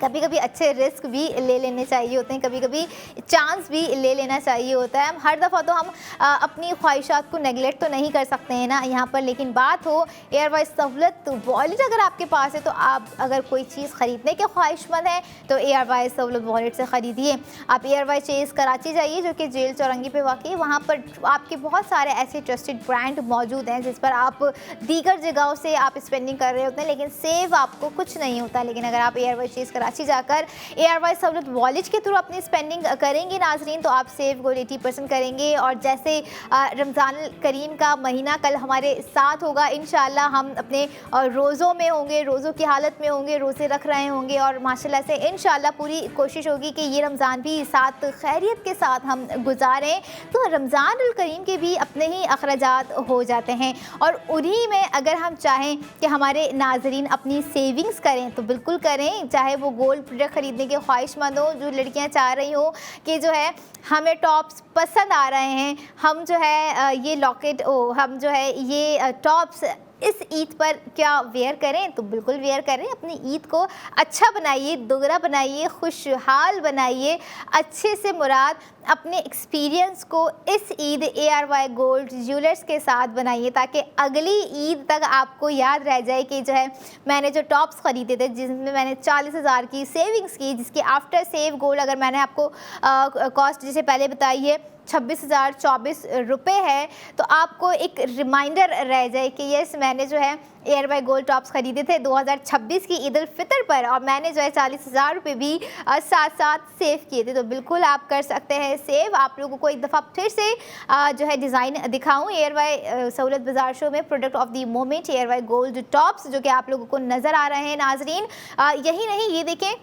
Speaker 1: कभी कभी अच्छे रिस्क भी ले लेने चाहिए होते हैं, कभी कभी चांस भी ले लेना चाहिए होता है। हम हर दफ़ा तो हम अपनी ख्वाहिशात को नेगलेक्ट तो नहीं कर सकते हैं ना यहाँ पर। लेकिन बात हो ARY सहूलत वॉलेट अगर आपके पास है तो आप अगर कोई चीज़ ख़रीदने के ख्वाहिशमंद हैं तो ARY सहूलत वॉलेट से ख़रीदिए। आप ARY चेज़ कराची जाइए, जो कि जेल चौरंगी पे वाक़ई, वहाँ पर आपके बहुत सारे ऐसे ट्रस्टेड ब्रांड मौजूद हैं जिस पर आप दीगर जगहों से आप स्पेंडिंग कर रहे होते हैं, लेकिन सेव आपको कुछ नहीं होता। लेकिन अगर आप ARY चेज़ कराची जाकर ARY सहूलत वॉलेट के थ्रू अपनी स्पेंडिंग करेंगे नाजरीन, तो आप सेव गोल 80% करेंगे। और जैसे रमज़ान करीम का महीना कल हमारे साथ होगा, इंशाल्लाह हम अपने रोज़ों में होंगे, रोज़ों की हालत में होंगे, रोज़े रख रहे होंगे, और माशाल्लाह से इंशाल्लाह पूरी कोशिश होगी कि ये रमज़ान भी साथ खैरियत के साथ हम गुजारें। तो रमज़ानुल करीम के भी अपने ही अखराजात हो जाते हैं, और उन्हीं में अगर हम चाहें कि हमारे नाजरीन अपनी सेविंग्स करें तो बिल्कुल करें। चाहे वो गोल्ड प्रोडक्ट ख़रीदने के ख्वाहिशमंद हो, जो लड़कियां चाह रही हो कि जो है हमें टॉप्स पसंद आ रहे हैं, हम जो है ये लॉकेट हम जो है ये टॉप्स इस ईद पर क्या वेयर करें, तो बिल्कुल वेयर करें। अपनी ईद को अच्छा बनाइए, दोगरा बनाइए, खुशहाल बनाइए। अच्छे से मुराद अपने एक्सपीरियंस को इस ईद ARY गोल्ड ज्वेलर्स के साथ बनाइए, ताकि अगली ईद तक आपको याद रह जाए कि जो है मैंने जो टॉप्स ख़रीदे थे जिसमें मैंने 40,000 की सेविंग्स की, जिसकी आफ्टर सेव गोल्ड अगर मैंने आपको कॉस्ट जैसे पहले बताई है 26,024 रुपये है, तो आपको एक रिमाइंडर रह जाए कि यस मैंने जो है ARY गोल्ड टॉप्स ख़रीदे थे 2026 की ईद उल फितर पर, और मैंने जो है 40,000 रुपये भी साथ साथ सेव किए थे। तो बिल्कुल आप कर सकते हैं सेव। आप लोगों को एक दफ़ा फिर से जो है डिज़ाइन दिखाऊं ARY सहूलत बाज़ार शो में product of the moment ARY gold tops, जो कि आप लोगों को नज़र आ रहे हैं नाजरीन। यही नहीं, ये देखें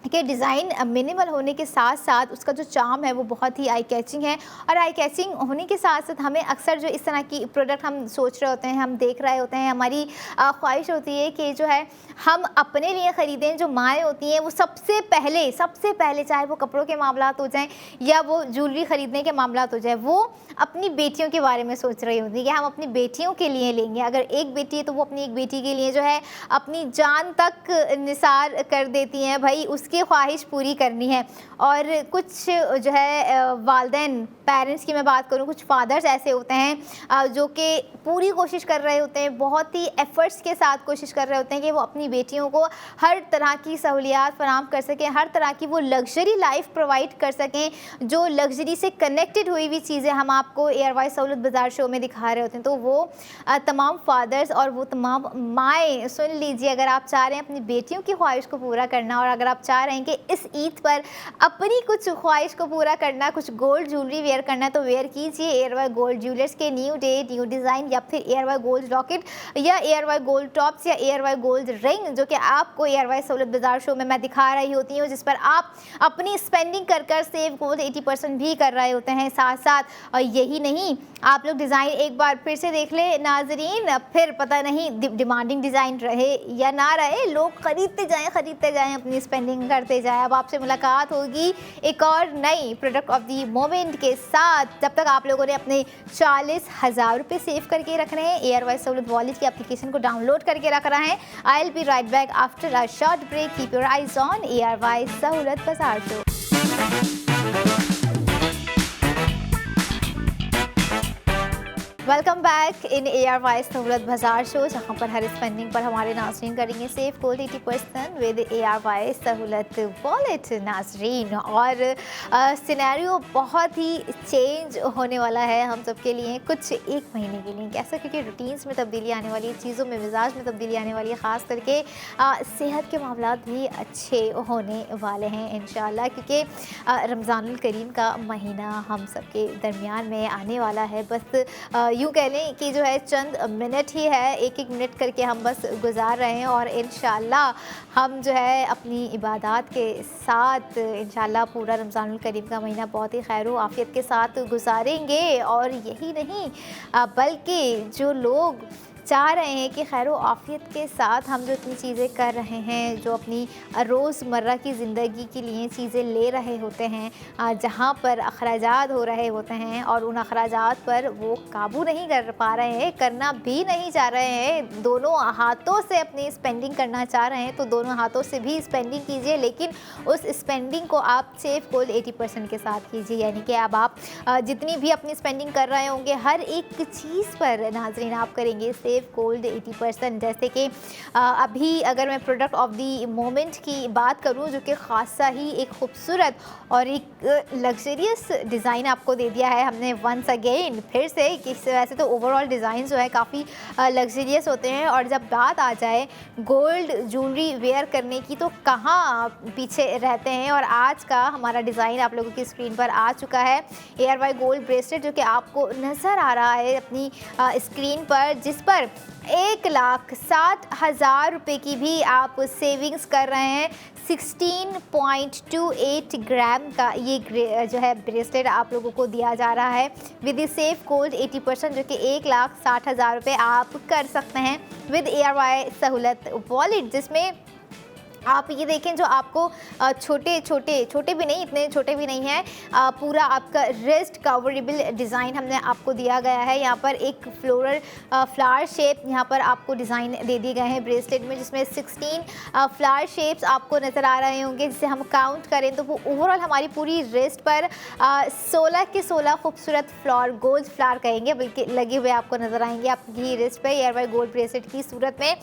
Speaker 1: कि डिज़ाइन मिनिमल होने के साथ साथ उसका जो चार्म है वो बहुत ही आई कैचिंग है। और आई कैचिंग होने के साथ साथ हमें अक्सर जो इस तरह की प्रोडक्ट हम सोच रहे होते हैं, हम देख रहे होते हैं, हमारी ख्वाहिश होती है कि जो है हम अपने लिए ख़रीदें। जो माएँ होती हैं वो सबसे पहले चाहे वो कपड़ों के मामलात हो जाएं या वो ज्वेलरी ख़रीदने के मामलात हो जाए, वो अपनी बेटियों के बारे में सोच रही होती है कि हम अपनी बेटियों के लिए लेंगे। अगर एक बेटी है तो वो अपनी एक बेटी के लिए जो है अपनी जान तक निसार कर देती हैं, भाई उसकी ख्वाहिश पूरी करनी है। और कुछ जो है वालिदैन पेरेंट्स की मैं बात करूं, कुछ फादर्स ऐसे होते हैं जो कि पूरी कोशिश कर रहे होते हैं, बहुत ही एफ़र्ट्स के साथ कोशिश कर रहे होते हैं कि वो अपनी बेटियों को हर तरह की सहूलियात फराहम कर सकें, हर तरह की वो लग्जरी लाइफ प्रोवाइड कर सकें, जो लग्जरी से कनेक्टेड हुई हुई चीज़ें हम आपको ARY सहूलत बाज़ार शो में दिखा रहे होते हैं। तो वो तमाम फादर्स और वो तमाम माएँ सुन लीजिए, अगर आप चाह रहे हैं अपनी बेटियों की ख्वाहिश को पूरा करना, और अगर आप चाह चाह रहे हैं कि इस ईद पर अपनी कुछ ख्वाहिश को पूरा करना, कुछ गोल्ड ज्वेलरी वेयर करना, तो वेयर कीजिए एयरवाई गोल्ड ज्वेलर्स के न्यू डे न्यू डिज़ाइन या फिर एयरवाई गोल्ड लॉकेट या एयरवाई गोल्ड टॉप्स या एयरवाई गोल्ड रिंग, जो कि आपको एयरवाई सहूलत बाजार शो में मैं दिखा रही होती हूँ, जिस पर आप अपनी स्पेंडिंग कर कर सेव गोल्ड 80% भी कर रहे होते हैं साथ साथ। और यही नहीं, आप लोग डिज़ाइन एक बार फिर से देख ले नाजरीन, फिर पता नहीं डिमांडिंग डिज़ाइन रहे या ना रहे, लोग खरीदते जाएं, अपनी स्पेंडिंग करते जाएं। अब आपसे मुलाकात होगी एक और नई प्रोडक्ट ऑफ दी मोमेंट के साथ। जब तक आप लोगों ने अपने 40,000 रुपये सेव करके रखने हैं, एयरवाई सहूलत वॉलेट की एप्लीकेशन को डाउनलोड करके रखना है। I will be right back after a short break. Keep your eyes on ARY सहूलत बाजार show. Welcome back in ARY सहूलत बाजार शो, जहाँ पर हर स्पेंडिंग पर हमारे नाज़रीन करेंगे सेव गोल्ड 80% विद ARY सहूलत वॉलेट नाज़रीन। और सिनेरियो बहुत ही चेंज होने वाला है हम सब के लिए कुछ एक महीने के लिए, कैसा, क्योंकि रूटीन्स में तब्दीली आने वाली है, चीज़ों में मिजाज में तब्दीली आने वाली है, ख़ास करके सेहत के मामलात भी अच्छे होने वाले हैं इंशाल्लाह, क्योंकि रमज़ानुल करीम का महीना हम सब के दरमियान में आने वाला है। बस यूँ कह लें कि जो है चंद मिनट ही है, एक मिनट करके हम बस गुजार रहे हैं और इंशाल्लाह हम जो है अपनी इबादत के साथ इंशाल्लाह पूरा रमज़ानुल करीम का महीना बहुत ही खैर आफ़ियत के साथ गुजारेंगे। और यही नहीं, बल्कि जो लोग चाह रहे हैं कि खैर आफ़ियत के साथ हम जो इतनी चीज़ें कर रहे हैं, जो अपनी रोज़मर्रा की ज़िंदगी के लिए चीज़ें ले रहे होते हैं, जहाँ पर अखराजात हो रहे होते हैं और उन अखराजात पर वो काबू नहीं कर पा रहे हैं, करना भी नहीं चाह रहे हैं, दोनों हाथों से अपनी स्पेंडिंग करना चाह रहे हैं, तो दोनों हाथों से भी स्पेंडिंग कीजिए, लेकिन उस स्पेंडिंग को आप सेव गोल्ड 80% के साथ कीजिए। यानी कि अब आप जितनी भी अपनी स्पेंडिंग कर रहे होंगे, हर एक चीज़ पर नाज़रीन आप करेंगे सेव गोल्ड 80%। जैसे कि अभी अगर मैं प्रोडक्ट ऑफ दी मोमेंट की बात करूं, जो कि ख़ासा ही एक खूबसूरत और एक लग्जरियस डिज़ाइन आपको दे दिया है हमने वंस अगेन फिर से। कि वैसे तो ओवरऑल डिज़ाइन जो है काफ़ी लग्जरियस होते हैं, और जब बात आ जाए गोल्ड ज्वेलरी वेयर करने की तो कहाँ पीछे रहते हैं। और आज का हमारा डिज़ाइन आप लोगों की स्क्रीन पर आ चुका है, ARY गोल्ड ब्रेसलेट, जो कि आपको नज़र आ रहा है अपनी स्क्रीन पर, जिस पर 1,60,000 रुपये की भी आप सेविंग्स कर रहे हैं। 16.28 ग्राम का ये जो है ब्रेसलेट आप लोगों को दिया जा रहा है विद सेफ गोल्ड 80%, जो कि 1,60,000 रुपये आप कर सकते हैं विद ARY सहूलत वॉलेट, जिसमें आप ये देखें जो आपको छोटे भी नहीं, इतने छोटे भी नहीं हैं, पूरा आपका रिस्ट कवरेबल डिज़ाइन हमने आपको दिया गया है। यहाँ पर एक फ्लोरल फ्लावर शेप यहाँ पर आपको डिज़ाइन दे दिए गए हैं ब्रेसलेट में, जिसमें 16 फ्लावर शेप्स आपको नज़र आ रहे होंगे। जिसे हम काउंट करें तो वो ओवरऑल हमारी पूरी रिस्ट पर 16 के 16 खूबसूरत फ्लावर, गोल्ड फ्लावर कहेंगे बल्कि, लगे हुए आपको नज़र आएंगे आपकी रिस्ट पर ARY गोल्ड ब्रेसलेट की सूरत में,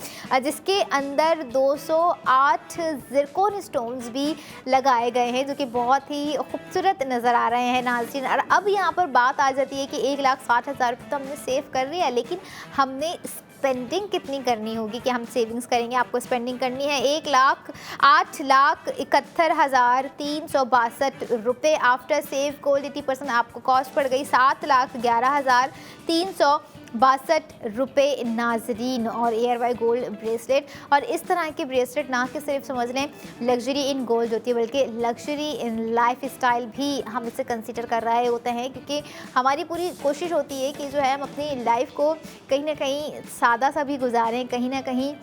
Speaker 1: जिसके अंदर 208 ज़िरकोन स्टोन्स भी लगाए गए हैं, जो कि बहुत ही खूबसूरत नज़र आ रहे हैं नाज़रीन। और अब यहाँ पर बात आ जाती है कि 1,60,000 रुपये तो हमने सेव कर लिया, लेकिन हमने स्पेंडिंग कितनी करनी होगी कि हम सेविंग्स करेंगे। आपको स्पेंडिंग करनी है 1,08,71,362 रुपये आफ्टर सेव गोल्ड 80%। आपको कॉस्ट पड़ गई 7,11,362 रुपये नाजरीन। और ARY गोल्ड ब्रेसलेट, और इस तरह के ब्रेसलेट ना कि सिर्फ समझ लें लग्जरी इन गोल्ड होती है, बल्कि लग्जरी इन लाइफ स्टाइल भी हम इसे कंसीडर कर रहे होते हैं, क्योंकि हमारी पूरी कोशिश होती है कि जो है हम अपनी लाइफ को कहीं ना कहीं सादा सा भी गुजारें, कहीं ना कहीं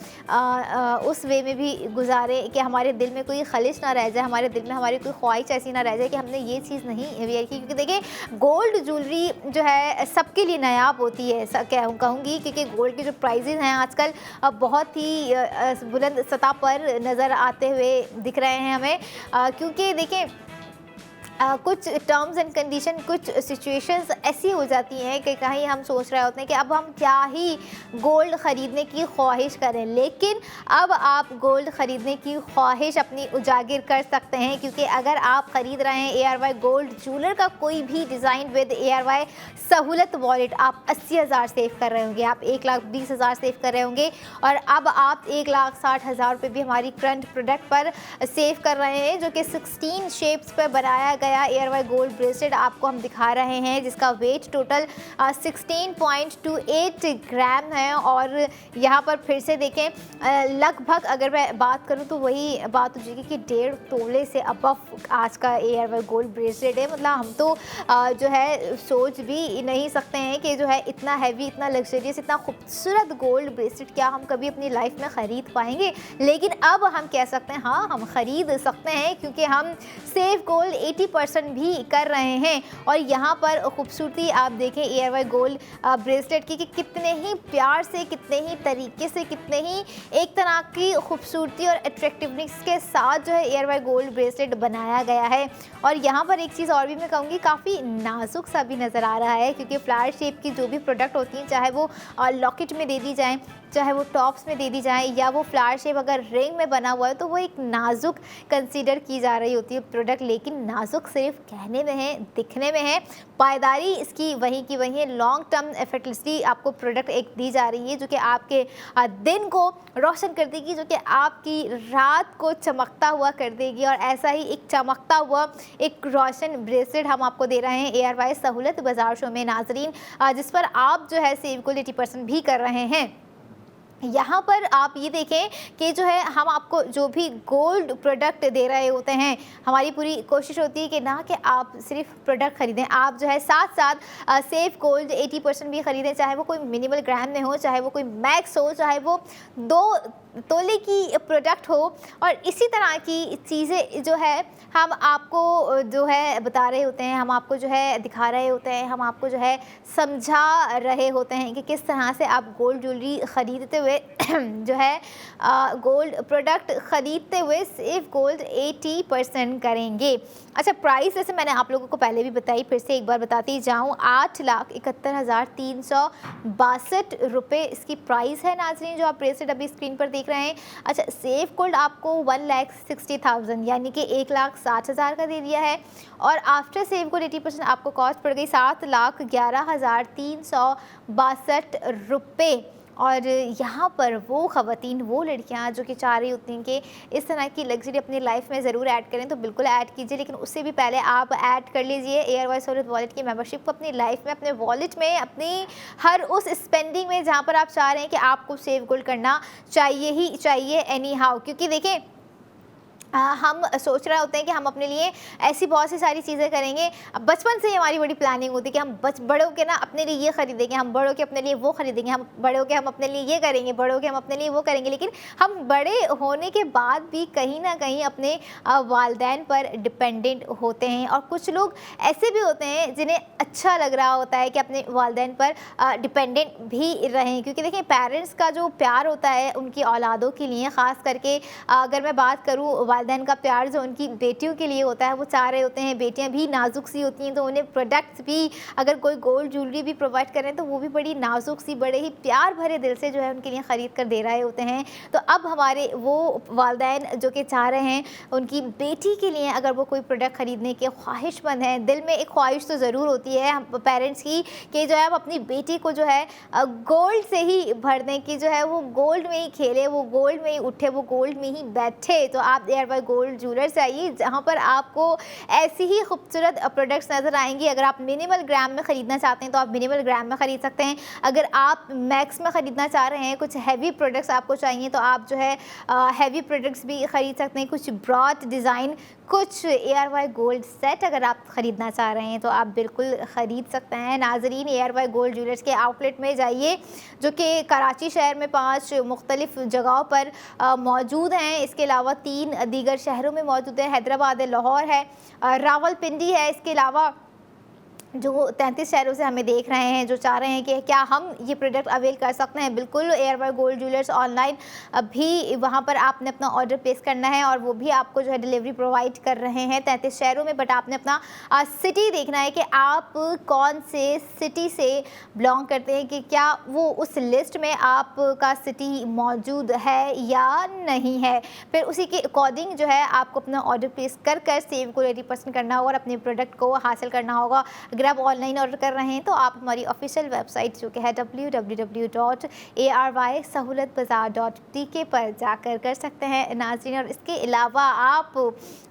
Speaker 1: उस वे में भी गुजारें कि हमारे दिल में कोई खलिश ना रह जाए, हमारे दिल में हमारी कोई ख्वाहिश ऐसी ना रह जाए कि हमने ये चीज़ नहीं वेयर की। क्योंकि देखिए गोल्ड ज्वेलरी जो है सबके लिए नायाब होती है, कहूँगी, क्योंकि गोल्ड के जो प्राइजेज़ हैं आजकल बहुत ही बुलंद सतह पर नज़र आते हुए दिख रहे हैं हमें, क्योंकि देखें कुछ टर्म्स एंड कंडीशन, कुछ सिचुएशंस ऐसी हो जाती हैं कि कहीं हम सोच रहे होते हैं कि अब हम क्या ही गोल्ड ख़रीदने की ख्वाहिश करें, लेकिन अब आप गोल्ड ख़रीदने की ख्वाहिश अपनी उजागर कर सकते हैं, क्योंकि अगर आप ख़रीद रहे हैं ARY गोल्ड ज्वेलर का कोई भी डिज़ाइन विद ARY सहूलत वॉलेट, आप 80,000 सेव कर रहे होंगे, आप 1,20,000 सेव कर रहे होंगे, और अब आप 1,60,000 रुपये भी हमारी करंट प्रोडक्ट पर सेव कर रहे हैं, जो कि 16 शेप्स पर बनाया गया ARY गोल्ड ब्रेसलेट आपको हम दिखा रहे हैं, जिसका वेट टोटल 16.28 ग्राम है। और यहाँ पर फिर से देखें, लगभग अगर मैं बात करूँ तो वही बात हो जाएगी कि 1.5 तोले से अबव आज का ARY गोल्ड ब्रेसलेट है। मतलब हम तो जो है सोच भी नहीं सकते हैं कि जो है इतना हैवी, इतना लग्जरियस, इतना खूबसूरत गोल्ड ब्रेसलेट क्या हम कभी अपनी लाइफ में ख़रीद पाएंगे। लेकिन अब हम कह सकते हैं हाँ, हम ख़रीद सकते हैं, क्योंकि हम सेव गोल्ड 80% भी कर रहे हैं। और यहाँ पर खूबसूरती आप देखें ARY गोल्ड ब्रेसलेट की कि कितने ही प्यार से, कितने ही तरीके से, कितने ही एक तरह की खूबसूरती और अट्रैक्टिवनेस के साथ जो है ARY गोल्ड ब्रेसलेट बनाया गया है। और यहाँ पर एक चीज़ और भी मैं कहूँगी, काफ़ी नाजुक सा भी नज़र आ रहा है, क्योंकि फ्लावर शेप की जो भी प्रोडक्ट होती हैं, चाहे वो लॉकेट में दे दी जाए, चाहे वो टॉप्स में दे दी जाए, या वो फ्लावर शेप अगर रिंग में बना हुआ है, तो वो एक नाजुक कंसीडर की जा रही होती है प्रोडक्ट। लेकिन नाजुक सिर्फ कहने में है, दिखने में है, पायदारी इसकी वहीं की वहीं है। लॉन्ग टर्म एफर्टलेसली आपको प्रोडक्ट एक दी जा रही है, जो कि आपके दिन को रोशन कर देगी, जो कि आपकी रात को चमकता हुआ कर देगी। और ऐसा ही एक चमकता हुआ एक रोशन ब्रेसलेट हम आपको दे रहे हैं ARY सहूलत बाजार शो में नाजरीन, जिस पर आप जो है सेव गोल्ड 80% भी कर रहे हैं। यहाँ पर आप ये देखें कि जो है हम आपको जो भी गोल्ड प्रोडक्ट दे रहे होते हैं, हमारी पूरी कोशिश होती है कि ना कि आप सिर्फ प्रोडक्ट ख़रीदें, आप जो है साथ साथ सेव गोल्ड 80% भी ख़रीदें, चाहे वो कोई मिनिमल ग्राम में हो, चाहे वो कोई मैक्स हो, चाहे वो 2 तोले की प्रोडक्ट हो। और इसी तरह की चीज़ें जो है हम आपको जो है बता रहे होते हैं, हम आपको जो है दिखा रहे होते हैं, हम आपको जो है समझा रहे होते हैं कि किस तरह से आप गोल्ड ज्वेलरी ख़रीदते हुए जो है गोल्ड प्रोडक्ट ख़रीदते हुए सेव गोल्ड 80% करेंगे। अच्छा, प्राइस जैसे मैंने आप लोगों को पहले भी बताई, फिर से एक बार बताती जाऊँ, 8,71,362 रुपये इसकी प्राइस है नाज़रीन, जो आप ब्रेसलेट अभी स्क्रीन पर देख रहे हैं। अच्छा, सेव गोल्ड आपको 1,60,000 यानी कि 1,60,000 का दे दिया है, और आफ्टर सेव गोल्ड 80% आपको कॉस्ट पड़ गई 7,11,362 रुपये। और यहाँ पर वो ख़वातीन, वो लड़कियाँ जो कि चाह रही होती हैं कि इस तरह की लग्जरी अपनी लाइफ में ज़रूर ऐड करें, तो बिल्कुल ऐड कीजिए, लेकिन उससे भी पहले आप ऐड कर लीजिए ARY सहूलत वॉलेट की मेंबरशिप को अपनी लाइफ में, अपने वॉलेट में, अपनी हर उस स्पेंडिंग में जहाँ पर आप चाह रहे हैं कि आपको सेव गोल्ड करना चाहिए ही चाहिए एनी हाउ। क्योंकि देखें, हम सोच रहे होते हैं कि हम अपने लिए ऐसी बहुत सी सारी चीज़ें करेंगे। अब बचपन से ही हमारी बड़ी प्लानिंग होती है कि हम बड़े होकर ना अपने लिए ये ख़रीदेंगे, हम बड़े होकर अपने लिए वो ख़रीदेंगे, हम बड़े होकर हम अपने लिए ये करेंगे, बड़े होकर हम अपने लिए वो करेंगे। लेकिन हम बड़े होने के बाद भी कहीं ना कहीं अपने वालिदैन पर डिपेंडेंट होते हैं, और कुछ लोग ऐसे भी होते हैं जिन्हें अच्छा लग रहा होता है कि अपने वालिदैन पर डिपेंडेंट भी रहें। क्योंकि देखिए, पेरेंट्स का जो प्यार होता है उनकी औलादों के लिए, ख़ास करके अगर मैं बात करूँ, वालिदैन का प्यार जो उनकी बेटियों के लिए होता है, वो चाह रहे होते हैं, बेटियां भी नाजुक सी होती हैं, तो उन्हें प्रोडक्ट्स भी, अगर कोई गोल्ड ज्वेलरी भी प्रोवाइड करें तो वो भी बड़ी नाजुक सी, बड़े ही प्यार भरे दिल से जो है उनके लिए ख़रीद कर दे रहे होते हैं। तो अब हमारे वो वालिदैन जो कि चाह रहे हैं उनकी बेटी के लिए अगर वो कोई प्रोडक्ट ख़रीदने के ख्वाहिशमंद हैं, दिल में एक ख्वाहिश तो ज़रूर होती है पेरेंट्स की कि जो है हम अपनी बेटी को जो है गोल्ड से ही भर दें, कि जो है वो गोल्ड में ही खेले, वो गोल्ड में ही उठे, वो गोल्ड में ही बैठे। तो आप ARY गोल्ड ज्वेलर से आइए, जहाँ पर आपको ऐसी ही खूबसूरत प्रोडक्ट्स नज़र आएंगी। अगर आप मिनिमल ग्राम में ख़रीदना चाहते हैं तो आप मिनिमल ग्राम में ख़रीद सकते हैं, अगर आप मैक्स में ख़रीदना चाह रहे हैं, कुछ हैवी प्रोडक्ट्स आपको चाहिए, तो आप जो है हैवी प्रोडक्ट्स भी ख़रीद सकते हैं। कुछ ब्रॉड डिज़ाइन, कुछ ARY गोल्ड सेट अगर आप ख़रीदना चाह रहे हैं तो आप बिल्कुल ख़रीद सकते हैं नाजरीन। ARY गोल्ड ज्वेलर्स के आउटलेट में जाइए, जो कि कराची शहर में 5 मुख्तलिफ़ जगहों पर मौजूद हैं। इसके अलावा 3 दीगर शहरों में मौजूद है, हैदराबाद है, लाहौर है, रावलपिंडी है। इसके अलावा जो 33 शहरों से हमें देख रहे हैं, जो चाह रहे हैं कि क्या हम ये प्रोडक्ट अवेल कर सकते हैं। बिल्कुल, एयरवाई गोल्ड ज्वेलर्स ऑनलाइन भी वहाँ पर आपने अपना ऑर्डर प्लेस करना है और वो भी आपको जो है डिलीवरी प्रोवाइड कर रहे हैं 33 शहरों में। बट आपने अपना सिटी देखना है कि आप कौन से सिटी से बिलोंग करते हैं, कि क्या वो उस लिस्ट में आपका सिटी मौजूद है या नहीं है। फिर उसी के अकॉर्डिंग जो है आपको अपना ऑर्डर प्लेस कर सेव को 80% करना होगा और अपने प्रोडक्ट को हासिल करना होगा। अगर आप ऑनलाइन ऑर्डर कर रहे हैं तो आप हमारी ऑफिशियल वेबसाइट जो कि है www.arysahoolatbazaar.tk पर जाकर कर सकते हैं नाज़रीन। और इसके अलावा आप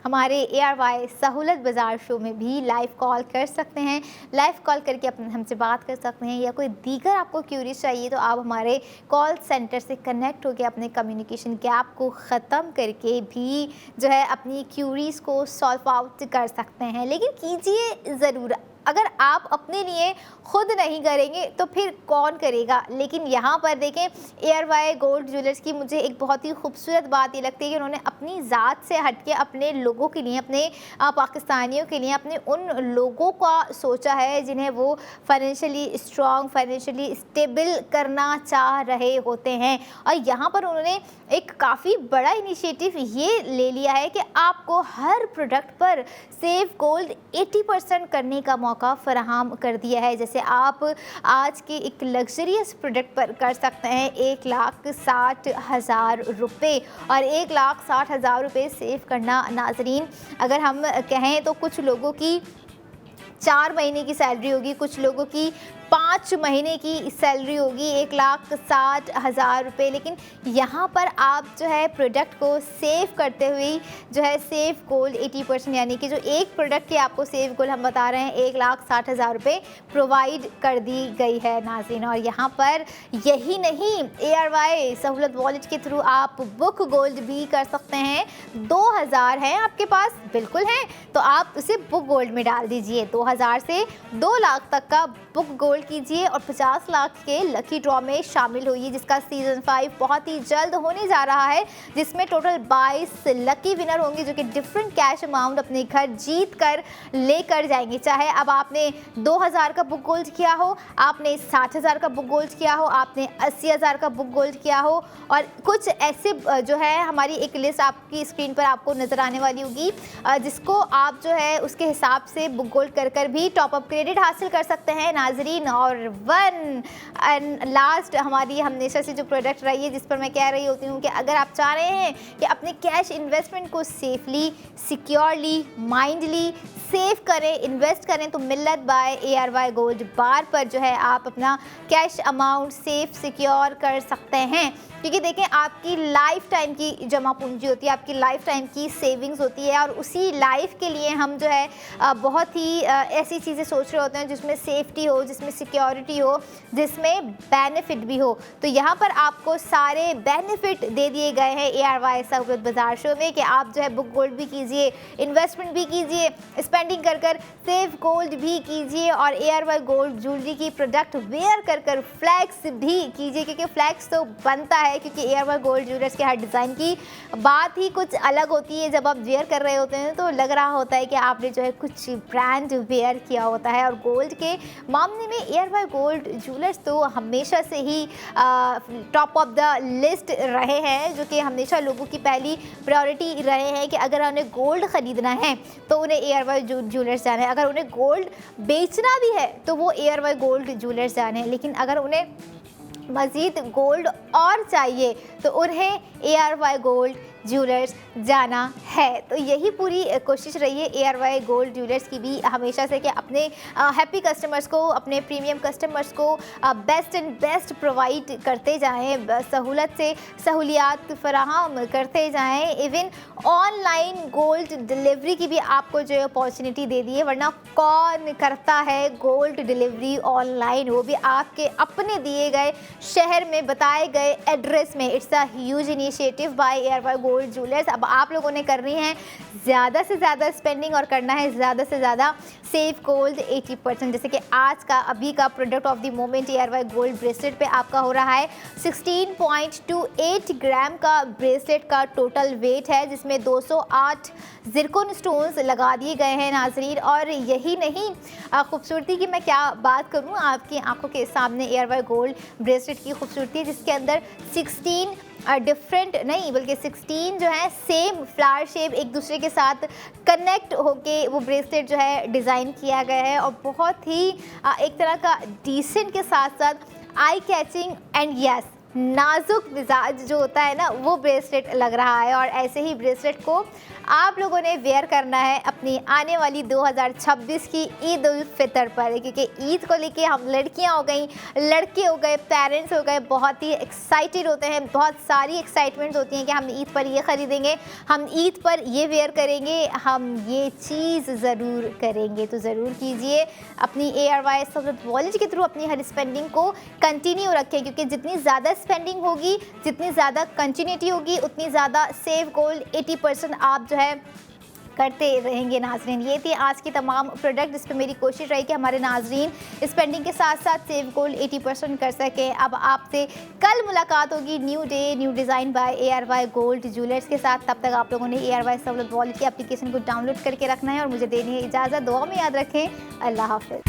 Speaker 1: हमारे ARY सहूलत बाज़ार शो में भी लाइव कॉल कर सकते हैं। लाइव कॉल करके अपने हमसे बात कर सकते हैं, या कोई दीगर आपको क्यूरीज चाहिए तो आप हमारे कॉल सेंटर से कनेक्ट होकर अपने कम्युनिकेशन गैप को ख़त्म करके भी जो है अपनी क्यूरीज को सॉल्व आउट कर सकते हैं। लेकिन कीजिए ज़रूर, अगर आप अपने लिए खुद नहीं करेंगे तो फिर कौन करेगा। लेकिन यहाँ पर देखें, ARY गोल्ड ज्वेलर्स की मुझे एक बहुत ही खूबसूरत बात ये लगती है कि उन्होंने अपनी ज़ात से हटके अपने लोगों के लिए, अपने पाकिस्तानियों के लिए, अपने उन लोगों का सोचा है जिन्हें वो फाइनेंशियली स्ट्रॉन्ग, फाइनेंशियली स्टेबल करना चाह रहे होते हैं। और यहाँ पर उन्होंने एक काफ़ी बड़ा इनिशिएटिव ये ले लिया है कि आपको हर प्रोडक्ट पर सेव गोल्ड 80% करने का मौका फराहम कर दिया है। जैसे आप आज के एक लग्जरियस प्रोडक्ट पर कर सकते हैं 1,60,000 रुपये, और 1,60,000 रुपये सेव करना नाजरीन, अगर हम कहें तो कुछ लोगों की 4 महीने की सैलरी होगी, कुछ लोगों की 5 महीने की सैलरी होगी, 1,60,000 रुपये। लेकिन यहाँ पर आप जो है प्रोडक्ट को सेव करते हुए जो है सेव गोल्ड 80%, यानी कि जो एक प्रोडक्ट के आपको सेव गोल्ड हम बता रहे हैं 1,60,000 रुपये प्रोवाइड कर दी गई है नाज़रीन। और यहाँ पर यही नहीं, ARY सहूलत वॉलेट के थ्रू आप बुक गोल्ड भी कर सकते हैं। 2,000 हैं आपके पास, बिल्कुल हैं, तो आप उसे बुक गोल्ड में डाल दीजिए। 2,000 से 2 लाख तक का बुक गोल्ड कीजिए और 50 लाख के लकी ड्रॉ में शामिल होइए, जिसका सीज़न 5 बहुत ही जल्द होने जा रहा है, जिसमें टोटल 22 लकी विनर होंगे जो कि डिफरेंट कैश अमाउंट अपने घर जीत कर लेकर जाएंगे। चाहे अब आपने 2,000 का बुक गोल्ड किया हो, आपने 60,000 का बुक गोल्ड किया हो, आपने 80,000 का बुक गोल्ड किया हो, और कुछ ऐसे जो है हमारी एक लिस्ट आपकी स्क्रीन पर आपको नज़र आने वाली होगी, जिसको आप जो है उसके हिसाब से बुक गोल्ड कर भी टॉप अप क्रेडिट हासिल कर सकते हैं नाजरीन। और वन एंड लास्ट हमारी हमेशा से जो प्रोडक्ट रही है, जिस पर मैं कह रही होती हूँ कि अगर आप चाह रहे हैं कि अपने कैश इन्वेस्टमेंट को सेफली, सिक्योरली, माइंडली सेव करें, इन्वेस्ट करें, तो मिल्लत बाय ARY गोल्ड बार पर जो है आप अपना कैश अमाउंट सेफ सिक्योर कर सकते हैं। क्योंकि देखें, आपकी लाइफ टाइम की जमा पूंजी होती है, आपकी लाइफ टाइम की सेविंग्स होती है, और उसी लाइफ के लिए हम जो है बहुत ही ऐसी चीज़ें सोच रहे होते हैं जिसमें सेफ्टी हो, जिसमें सिक्योरिटी हो, जिसमें बेनिफिट भी हो। तो यहाँ पर आपको सारे बेनिफिट दे दिए गए हैं ARY सहूलत बाज़ार शो में, कि आप जो है बुक गोल्ड भी कीजिए, इन्वेस्टमेंट भी कीजिए, स्पेंडिंग कर सेव गोल्ड भी कीजिए, और ARY गोल्ड ज्वेलरी की प्रोडक्ट वेयर कर फ्लैक्स भी कीजिए, क्योंकि फ्लैक्स तो बनता है, क्योंकि ARY गोल्ड ज्वेलर्स के हर डिज़ाइन की बात ही कुछ अलग होती है। जब आप वेयर कर रहे होते हैं तो लग रहा होता है कि आपने जो है कुछ ब्रांड वेयर किया होता है। और गोल्ड के मामले में ARY गोल्ड ज्वेलर्स तो हमेशा से ही टॉप ऑफ द लिस्ट रहे हैं, जो कि हमेशा लोगों की पहली प्रायोरिटी रहे हैं कि अगर उन्हें गोल्ड ख़रीदना है तो उन्हें ARY ज्वेलर्स जाना है, अगर उन्हें गोल्ड बेचना भी है तो वो ARY गोल्ड ज्वेलर्स जाना है। लेकिन अगर उन्हें मज़ीद गोल्ड और चाहिए तो उन्हें ARY गोल्ड ज्वेलर्स जाना है। तो यही पूरी कोशिश रही है ARY गोल्ड ज्वेलर्स की भी हमेशा से, कि अपने हैप्पी कस्टमर्स को, अपने प्रीमियम कस्टमर्स को बेस्ट एंड बेस्ट प्रोवाइड करते जाएं, सहूलत से सहूलियात फराहम करते जाएं। इवन ऑनलाइन गोल्ड डिलीवरी की भी आपको जो अपॉर्चुनिटी दे दी है, वरना कौन करता है गोल्ड डिलीवरी ऑनलाइन, वो भी आपके अपने दिए गए शहर में, बताए गए एड्रेस में। It's a huge initiative by ARY gold jewellers. अब आप लोगों ने करनी है ज़्यादा से ज़्यादा स्पेंडिंग और करना है ज़्यादा से ज़्यादा सेव गोल्ड 80%। जैसे कि आज का अभी का product of the moment ARY gold bracelet पे आपका हो रहा है 16.28 ग्राम का ब्रेसलेट का टोटल वेट है, जिसमें 208 ज़िरकॉन स्टोन्स लगा दिए गए हैं नाज़रीन। और यही नहीं, खूबसूरती की मैं क्या बात करूं, आपकी आंखों के सामने ARY गोल्ड ब्रेसलेट की खूबसूरती है, जिसके अंदर 16 डिफरेंट नहीं बल्कि 16 जो है सेम फ्लावर शेप एक दूसरे के साथ कनेक्ट होके वो ब्रेसलेट जो है डिज़ाइन किया गया है। और बहुत ही एक तरह का डिसेंट के साथ साथ आई कैचिंग एंड यस नाजुक मिजाज जो होता है ना, वो ब्रेसलेट लग रहा है। और ऐसे ही ब्रेसलेट को आप लोगों ने वेयर करना है अपनी आने वाली 2026 की ईद उल फितर पर, क्योंकि ईद को लेके हम लड़कियां हो गई, लड़के हो गए, पेरेंट्स हो गए, बहुत ही एक्साइटेड होते हैं। बहुत सारी एक्साइटमेंट्स होती हैं कि हम ईद पर ये ख़रीदेंगे, हम ईद पर ये वेयर करेंगे, हम ये चीज़ ज़रूर करेंगे। तो ज़रूर कीजिए, अपनी ARY सफलत वॉलेट के थ्रू अपनी हर स्पेंडिंग को कंटिन्यू रखें, क्योंकि जितनी ज़्यादा स्पेंडिंग होगी, जितनी ज़्यादा कंटिन्यूटी होगी, उतनी ज़्यादा सेव गोल्ड 80% आप जो है करते रहेंगे नाजरीन। ये थी आज की तमाम प्रोडक्ट, जिस पे मेरी कोशिश रही कि हमारे नाजरीन स्पेंडिंग के साथ साथ सेव गोल्ड 80% कर सकें। अब आपसे कल मुलाकात होगी new day new design by ARY gold jewellers के साथ। तब तक आप लोगों ने ARY सफलत वॉलेट की एप्लीकेशन को डाउनलोड करके रखना है और मुझे देनी है इजाज़त। दुआ में याद रखें। अल्लाह हाफ़िज़।